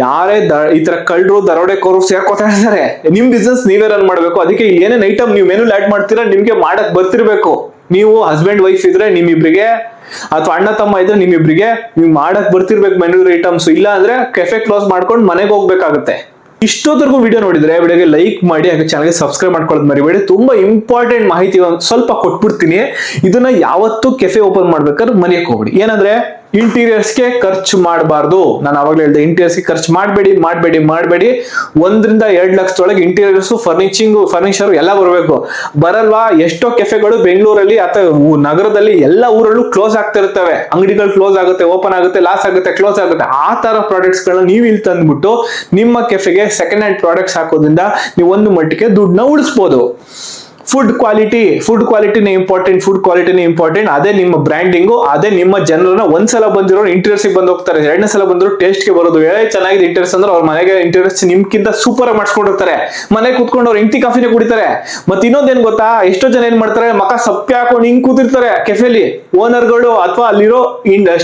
ಯಾರೇ ಈ ತರ ಕಳ್ಳರು ದರೋಡೆಕೋರು ಸೇರ್ಕೋತಾ ಇರ್ತಾರೆ. ನಿಮ್ ಬಿಸ್ನೆಸ್ ನೀವೇ ರನ್ ಮಾಡ್ಬೇಕು. ಅದಕ್ಕೆ ಏನೇನ್ ಐಟಮ್ ನೀವು ಮೆನು ಆಡ್ ಮಾಡ್ತೀರಾ ನಿಮ್ಗೆ ಮಾಡಕ್ ಬರ್ತಿರ್ಬೇಕು. ನೀವು ಹಸ್ಬೆಂಡ್ ವೈಫ್ ಇದ್ರೆ ನಿಮ್ಮಿಬ್ರಿಗೆ, ಅಥವಾ ಅಣ್ಣ ತಮ್ಮ ಇದ್ರೆ ನಿಮ್ಮಿಬ್ರಿಗೆ ನೀವು ಮಾಡಕ್ ಬರ್ತಿರ್ಬೇಕು ಮೆನು ಐಟಮ್ಸ್. ಇಲ್ಲ ಅಂದ್ರೆ ಕೆಫೆ ಕ್ಲೋಸ್ ಮಾಡ್ಕೊಂಡು ಮನೆಗೆ ಹೋಗ್ಬೇಕಾಗುತ್ತೆ. ಇಷ್ಟೊತ್ತರೆಗೂ ವಿಡಿಯೋ ನೋಡಿದ್ರೆ ವಿಡಿಯೋಗೆ ಲೈಕ್ ಮಾಡಿ, ಹಾಗೆ ಚಾನಲ್ಗೆ ಸಬ್ಸ್ಕ್ರೈಬ್ ಮಾಡ್ಕೊಳ್ಳೋದು ಮರಿಬೇಡಿ. ತುಂಬಾ ಇಂಪಾರ್ಟೆಂಟ್ ಮಾಹಿತಿ ಸ್ವಲ್ಪ ಕೊಟ್ಬಿಡ್ತೀನಿ. ಇದನ್ನ ಯಾವತ್ತೂ ಕೆಫೆ ಓಪನ್ ಮಾಡ್ಬೇಕಾದ್ರೆ ಮನೆಯಕ್ಕೆ ಹೋಗ್ಬಿಡಿ. ಏನಂದ್ರೆ ಇಂಟೀರಿಯರ್ಸ್ಗೆ ಖರ್ಚು ಮಾಡಬಾರ್ದು. ನಾನು ಅವಾಗಲೇ ಹೇಳಿದೆ, ಇಂಟೀರಿಯರ್ಸ್ಗೆ ಖರ್ಚು ಮಾಡಬೇಡಿ. 1 ರಿಂದ 2 ಲಕ್ಷದೊಳಗೆ ಇಂಟೀರಿಯರ್ಸ್, ಫರ್ನಿಚರ್ ಎಲ್ಲ ಬರಬೇಕು. ಬರಲ್ವಾ? ಎಷ್ಟೋ ಕೆಫೆಗಳು ಬೆಂಗಳೂರಲ್ಲಿ ಅಥವಾ ನಗರದಲ್ಲಿ ಎಲ್ಲ ಊರಲ್ಲೂ ಕ್ಲೋಸ್ ಆಗ್ತಾ ಇರ್ತವೆ. ಅಂಗಡಿಗಳು ಕ್ಲೋಸ್ ಆಗುತ್ತೆ, ಓಪನ್ ಆಗುತ್ತೆ, ಲಾಸ್ ಆಗುತ್ತೆ, ಕ್ಲೋಸ್ ಆಗುತ್ತೆ. ಆ ತರ ಪ್ರಾಡಕ್ಟ್ಸ್ ಗಳನ್ನ ನೀವು ಇಲ್ಲಿ ತಂದ್ಬಿಟ್ಟು ನಿಮ್ಮ ಕೆಫೆಗೆ ಸೆಕೆಂಡ್ ಹ್ಯಾಂಡ್ ಪ್ರಾಡಕ್ಟ್ಸ್ ಹಾಕೋದ್ರಿಂದ ನೀವು ಒಂದು ಮಟ್ಟಿಗೆ ದುಡ್ಡನ್ನ ಉಳಿಸಬಹುದು. ಫುಡ್ ಕ್ವಾಲಿಟಿನೇ ಇಂಪಾರ್ಟೆಂಟ್. ಅದೇ ನಿಮ್ಮ ಬ್ರ್ಯಾಂಡಿಂಗು, ಅದೇ ನಿಮ್ಮ ಜನರನ್ನ ಒಂದ್ಸಲ ಬಂದಿರೋ ಇಂಟೀರಿಯರ್ಸ್ ಬಂದು ಹೋಗ್ತಾರೆ, 2ನೇ ಸಲ ಬಂದಿರೋ ಟೇಸ್ಟ್ ಗೆ ಬರೋದು. ಚೆನ್ನಾಗಿದೆ ಇಂಟೀರಿಯರ್ಸ್ ಅಂದ್ರೆ ಅವ್ರ ಮನೆಗೆ ಇಂಟೀರಿಯರ್ಸ್ ನಿಮ್ಗಿಂತ ಸೂಪರ್ ಆಗಿ ಮಾಡಿಸ್ಕೊಂಡಿರ್ತಾರೆ. ಮನೆಗೆ ಕುತ್ಕೊಂಡು ಅವ್ರು ಹೆಂಡತಿ ಕಾಫಿನೇ ಕುಡಿತಾರೆ. ಮತ್ತೆ ಇನ್ನೊಂದೇನ್ ಗೊತ್ತಾ, ಎಷ್ಟೋ ಜನ ಏನ್ ಮಾಡ್ತಾರೆ, ಮಕ ಸಪ್ಪೆ ಹಾಕೊಂಡು ಹಿಂಗ್ ಕೂತಿರ್ತಾರೆ ಕೆಫೆಲಿ. ಓನರ್ಗಳು ಅಥವಾ ಅಲ್ಲಿರೋ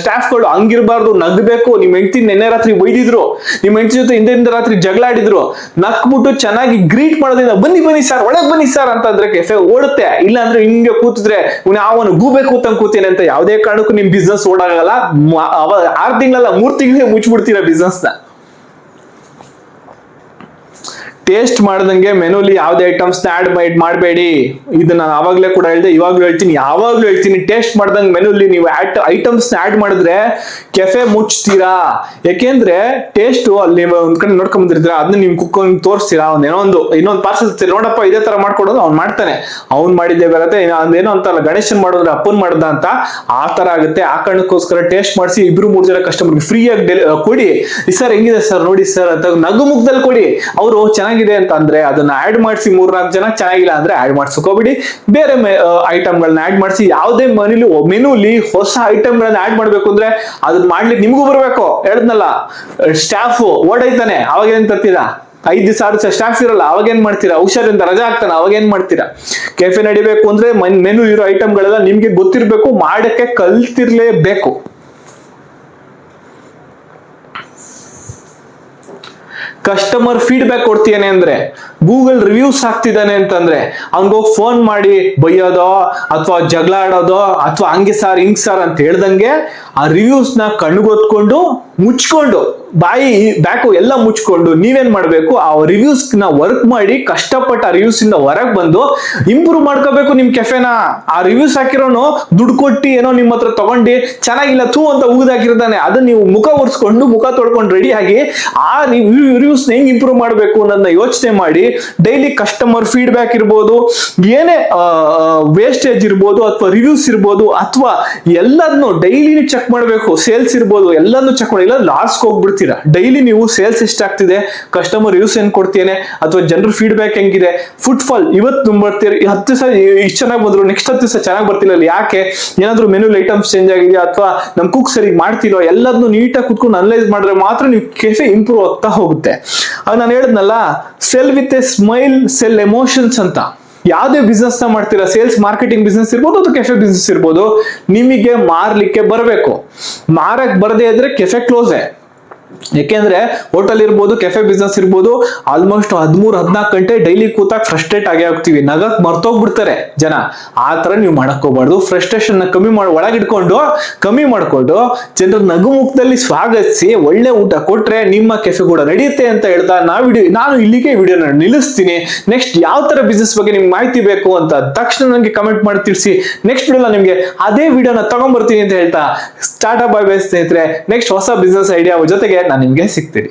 ಸ್ಟಾಫ್ಗಳು ಹಂಗಿರ್ಬಾರ್ದು, ನಗ್ಬೇಕು. ನಿಮ್ ಹೆಂಡತಿ ನೆನ್ನೆ ರಾತ್ರಿ ಬೈದಿದ್ರು, ನಿಮ್ ಹೆಂಡತಿ ಜೊತೆ ಹಿಂದೆ ರಾತ್ರಿ ಜಗಳ ಆಡಿದ್ರು, ನಕ್ಬಿಟ್ಟು ಚೆನ್ನಾಗಿ ಗ್ರೀಟ್ ಮಾಡೋದ್ರಿಂದ ಬನ್ನಿ ಸರ್, ಒಳಗ್ ಬನ್ನಿ ಸರ್ ಅಂತಂದ್ರೆ ಕೆಫೆ ಓಡುತ್ತೆ. ಇಲ್ಲ ಅಂದ್ರೆ ಹಿಂಗೆ ಕೂತಿದ್ರೆ ಅವನು ಗೂಬೆ ಕೂತಂಗ್ ಕೂತೇನೆ ಅಂತ ಯಾವುದೇ ಕಾರಣಕ್ಕೂ ನಿಮ್ ಬಿಸ್ನೆಸ್ ಓಡಾಗಲ್ಲ. 6 ತಿಂಗಳಲ್ಲ 3 ತಿಂಗಳಿಗೆ ಮುಚ್ಚಿಬಿಡ್ತೀರಾ ಬಿಸ್ನೆಸ್ ನ. ಟೇಸ್ಟ್ ಮಾಡ್ದಂಗೆ ಮೆನುಲಿ ಯಾವ್ದೇ ಐಟಮ್ಸ್ ಆಡ್ ಮಾಡಬೇಡಿ. ಇದನ್ನ ನಾನು ಆವಾಗ್ಲೇ ಕೂಡ ಹೇಳಿದೆ, ಇವಾಗ್ಲೂ ಹೇಳ್ತೀನಿ. ಟೇಸ್ಟ್ ಮಾಡ್ದಂಗೆ ಮೆನುಲಿ ನೀವು ಐಟಮ್ಸ್ ಆಡ್ ಮಾಡಿದ್ರೆ ಕೆಫೆ ಮುಚ್ತೀರಾ. ಯಾಕೆಂದ್ರೆ ಟೇಸ್ಟ್ ಅಲ್ಲಿ ಒಂದ್ ಕಡೆ ನೋಡ್ಕೊಂಡ್ ಬಂದಿರ್ತೀರಾ, ಅದನ್ನ ನೀವು ಕುಕ್ಕೊಂಡು ತೋರಿಸ್ತೀರಾ. ಇನ್ನೊಂದು ಪಾರ್ಸಲ್ ನೋಡಪ್ಪ ಇದೇ ತರ ಮಾಡ್ಕೊಡೋದು, ಅವ್ನು ಮಾಡ್ತಾನೆ, ಅವ್ನ್ ಮಾಡಿದ್ದೇ ಬರುತ್ತೆ. ಏನೋ ಅಂತಲ್ಲ, ಗಣೇಶನ್ ಮಾಡೋದ್ರೆ ಅಪ್ಪನ್ ಮಾಡ್ದ ಅಂತ ಆ ತರ ಆಗುತ್ತೆ. ಆ ಕಾರಣಕ್ಕೋಸ್ಕರ ಟೇಸ್ಟ್ ಮಾಡಿಸಿ 2-3 ಜನ ಕಸ್ಟಮರ್ಗೆ ಫ್ರೀ ಆಗಿ ಕೊಡಿ. ಸರ್ ಹೆಂಗಿದೆ ಸರ್ ನೋಡಿ ಸರ್ ಅಂತ ನಗು ಮುಖದಲ್ಲಿ ಕೊಡಿ. ಅವರು ಚೆನ್ನಾಗಿದೆ ಅಂತ ಅಂದ್ರೆ ಅದನ್ನ ಆಡ್ ಮಾಡಿಸಿ. 3-4 ಜನ ಚೆನ್ನಾಗಿಲ್ಲ ಅಂದ್ರೆ ಆಡ್ ಮಾಡ್ಸ್ಕೋಬಿಡಿ. ಬೇರೆ ಐಟಮ್ ಗಳನ್ನ ಆಡ್ ಮಾಡಿಸಿ. ಯಾವುದೇ ಮೆನುಲಿ ಹೊಸ ಐಟಮ್ ಗಳನ್ನ ಆಡ್ ಮಾಡ್ಬೇಕು ಅಂದ್ರೆ ಅದನ್ನ ಮಾಡ್ಲಿಕ್ಕೆ ನಿಮ್ಗೂ ಬರ್ಬೇಕು. ಹೇಳಿದ್ನಲ್ಲ, ಸ್ಟಾಫ್ ಓಡೈತಾನೆ, ಅವಾಗ ಏನ್ ತರ್ತೀರಾ? 5 ದಿವಸ 6 ದಿವಸ ಸ್ಟಾಫ್ ಇರಲ್ಲ, ಅವಾಗ ಏನ್ ಮಾಡ್ತೀರಾ? ಹುಷಾರಿಂದ ರಜಾ ಆಗ್ತಾನೆ, ಅವಾಗ ಏನ್ ಮಾಡ್ತೀರಾ? ಕೆಫೆ ನಡಿಬೇಕು ಅಂದ್ರೆ ಮೆನು ಇರೋ ಐಟಮ್ ಗಳೆಲ್ಲ ನಿಮ್ಗೆ ಗೊತ್ತಿರ್ಬೇಕು, ಮಾಡಕ್ಕೆ ಕಲ್ತಿರ್ಲೇಬೇಕು. ಕಸ್ಟಮರ್ ಫೀಡ್ಬ್ಯಾಕ್ ಕೊಡ್ತೀಯಾನೆ ಅಂದ್ರೆ, ಗೂಗಲ್ ರಿವ್ಯೂಸ್ ಹಾಕ್ತಿದ್ದಾನೆ ಅಂತಂದ್ರೆ ಅವ್ನಿಗೋಗಿ ಫೋನ್ ಮಾಡಿ ಬೈಯೋದೋ ಅಥವಾ ಜಗಳ ಆಡೋದೋ ಅಥವಾ ಹಂಗೆ ಸಾರ್ ಹಿಂಗ್ ಸಾರ್ ಅಂತ ಹೇಳ್ದಂಗೆ ಆ ರಿವ್ಯೂಸ್ ನ ಕಣ್ಗೊತ್ಕೊಂಡು ಮುಚ್ಕೊಂಡು ಬಾಯಿ ಬ್ಯಾಕು ಎಲ್ಲ ಮುಚ್ಕೊಂಡು ನೀವೇನ್ ಮಾಡ್ಬೇಕು, ಆ ರಿವ್ಯೂಸ್ ನ ವರ್ಕ್ ಮಾಡಿ ಕಷ್ಟಪಟ್ಟು ಆ ರಿವ್ಯೂಸ್ ಇಂದ ಹೊರಗೆ ಬಂದು ಇಂಪ್ರೂವ್ ಮಾಡ್ಕೋಬೇಕು ನಿಮ್ ಕೆಫೆನ. ಆ ರಿವ್ಯೂಸ್ ಹಾಕಿರೋನು ದುಡ್ಡು ಕೊಟ್ಟು ಏನೋ ನಿಮ್ಮ ಹತ್ರ ತಗೊಂಡು ಚೆನ್ನಾಗಿಲ್ಲ ಥೂ ಅಂತ ಉಗಿದಾಕಿರ್ತಾನೆ. ಅದನ್ನ ನೀವು ಮುಖ ಒರೆಸ್ಕೊಂಡು ಮುಖ ತೊಳ್ಕೊಂಡು ರೆಡಿ ಆಗಿ ಆ ರಿವ್ಯೂಸ್ ಹೆಂಗ್ ಇಂಪ್ರೂವ್ ಮಾಡ್ಬೇಕು ಅನ್ನೋದನ್ನ ಯೋಚನೆ ಮಾಡಿ ಡೈಲಿ ಕಸ್ಟಮರ್ ಫೀಡ್ಬ್ಯಾಕ್ ಇರ್ಬೋದು, ಏನೇ ವೇಸ್ಟೇಜ್ ಇರ್ಬೋದು ಅಥವಾ ರಿವ್ಯೂಸ್ ಇರ್ಬೋದು ಅಥವಾ ಎಲ್ಲದನ್ನು ಡೈಲಿ ಚೆಕ್ ಮಾಡ್ಬೇಕು. ಸೇಲ್ಸ್ ಇರ್ಬೋದು ಎಲ್ಲಾನು ಚೆಕ್ ಮಾಡಿ, ಇಲ್ಲ ಲಾಸ್ ಹೋಗ್ಬಿಡ್ತೀರಾ. ಡೈಲಿ ನೀವು ಸೇಲ್ಸ್ ಎಷ್ಟಾಗ್ತಿದೆ, ಕಸ್ಟಮರ್ ರಿವ್ಯೂಸ್ ಏನ್ ಕೊಡ್ತೇನೆ ಅಥವಾ ಜನರ ಫೀಡ್ಬ್ಯಾಕ್ ಹೆಂಗಿದೆ, ಫುಟ್ ಫಾಲ್ ಇವತ್ತು ಬರ್ತೀರಿ 10 ದಿವಸ ಇಷ್ಟು ಚೆನ್ನಾಗಿ ಬಂದ್ರು, ನೆಕ್ಸ್ಟ್ 10 ದಿವಸ ಚೆನ್ನಾಗಿ ಬರ್ತಿಲ್ಲ, ಯಾಕೆ ಏನಾದ್ರು ಮೆನು ಐಟಮ್ಸ್ ಚೇಂಜ್ ಆಗಿದೆಯಾ ಅಥವಾ ನಮ್ ಕುಕ್ ಸರಿ ಮಾಡ್ತಿರೋ, ಎಲ್ಲದನ್ನು ನೀಟಾಗಿ ಕುತ್ಕೊಂಡು ಅನಲೈಸ್ ಮಾಡಿದ್ರೆ ಮಾತ್ರ ನೀವು ಕೆಫೆ ಇಂಪ್ರೂವ್ ಆಗ್ತಾ ಹೋಗುತ್ತೆ. ಆಗ ನಾನು ಹೇಳಿದ್ನಲ್ಲ, cell with A smile cell emotions ಅಂತ. ಯಾವುದೇ ಬಿಸ್ನೆಸ್ ನ ಮಾಡ್ತೀರಾ, ಸೇಲ್ಸ್ ಮಾರ್ಕೆಟಿಂಗ್ ಬಿಸ್ನೆಸ್ ಇರ್ಬೋದು ಅಥವಾ ಕೆಫೆ ಬಿಸ್ನೆಸ್ ಇರ್ಬೋದು, ನಿಮಗೆ ಮಾರ್ಲಿಕ್ಕೆ ಬರಬೇಕು. ಮಾರಕ್ ಬರದೇ ಇದ್ರೆ ಕೆಫೆ ಕ್ಲೋಸೆ. ಯಾಕೆಂದ್ರೆ ಹೋಟೆಲ್ ಇರ್ಬೋದು, ಕೆಫೆ ಬಿಸ್ನೆಸ್ ಇರ್ಬೋದು, ಆಲ್ಮೋಸ್ಟ್ 13-14 ಗಂಟೆ ಡೈಲಿ ಕೂತಾಗ ಫ್ರಸ್ಟ್ರೇಟ್ ಆಗೇ ಹೋಗ್ತೀವಿ, ನಗಕ್ ಮರ್ತೋಗ್ಬಿಡ್ತಾರೆ ಜನ. ಆ ತರ ನೀವು ಮಾಡಕ್ ಹೋಗ್ಬಾರ್ದು. ಫ್ರಸ್ಟ್ರೇಷನ್ ನ ಕಮ್ಮಿ ಮಾಡ್ಕೊಂಡು ಜನರ ನಗು ಮುಖದಲ್ಲಿ ಸ್ವಾಗತಿಸಿ ಒಳ್ಳೆ ಊಟ ಕೊಟ್ರೆ ನಿಮ್ಮ ಕೆಫೆ ಕೂಡ ನಡೆಯುತ್ತೆ ಅಂತ ಹೇಳ್ತಾ ನಾನು ಇಲ್ಲಿಗೆ ವಿಡಿಯೋನ ನಿಲ್ಲಿಸ್ತೀನಿ. ನೆಕ್ಸ್ಟ್ ಯಾವ ತರ ಬಿಸ್ನೆಸ್ ಬಗ್ಗೆ ನಿಮ್ಗೆ ಮಾಹಿತಿ ಬೇಕು ಅಂತ ತಕ್ಷಣ ನನಗೆ ಕಮೆಂಟ್ ಮಾಡಿ ತಿಳಿಸಿ. ನೆಕ್ಸ್ಟ್ ವಿಡಿಯೋ ನಿಮ್ಗೆ ಅದೇ ವಿಡಿಯೋನ ತಗೊಂಡ್ಬರ್ತೀನಿ ಅಂತ ಹೇಳ್ತಾ ಟಾಟಾ ಬೈ ಬೈ ಸ್ನೇಹಿತರೆ. ನೆಕ್ಸ್ಟ್ ಹೊಸ ಬಿಸ್ನೆಸ್ ಐಡಿಯಾ ಜೊತೆಗೆ ನಾನು ನಿಮ್ಗೆ ಸಿಗ್ತೀನಿ.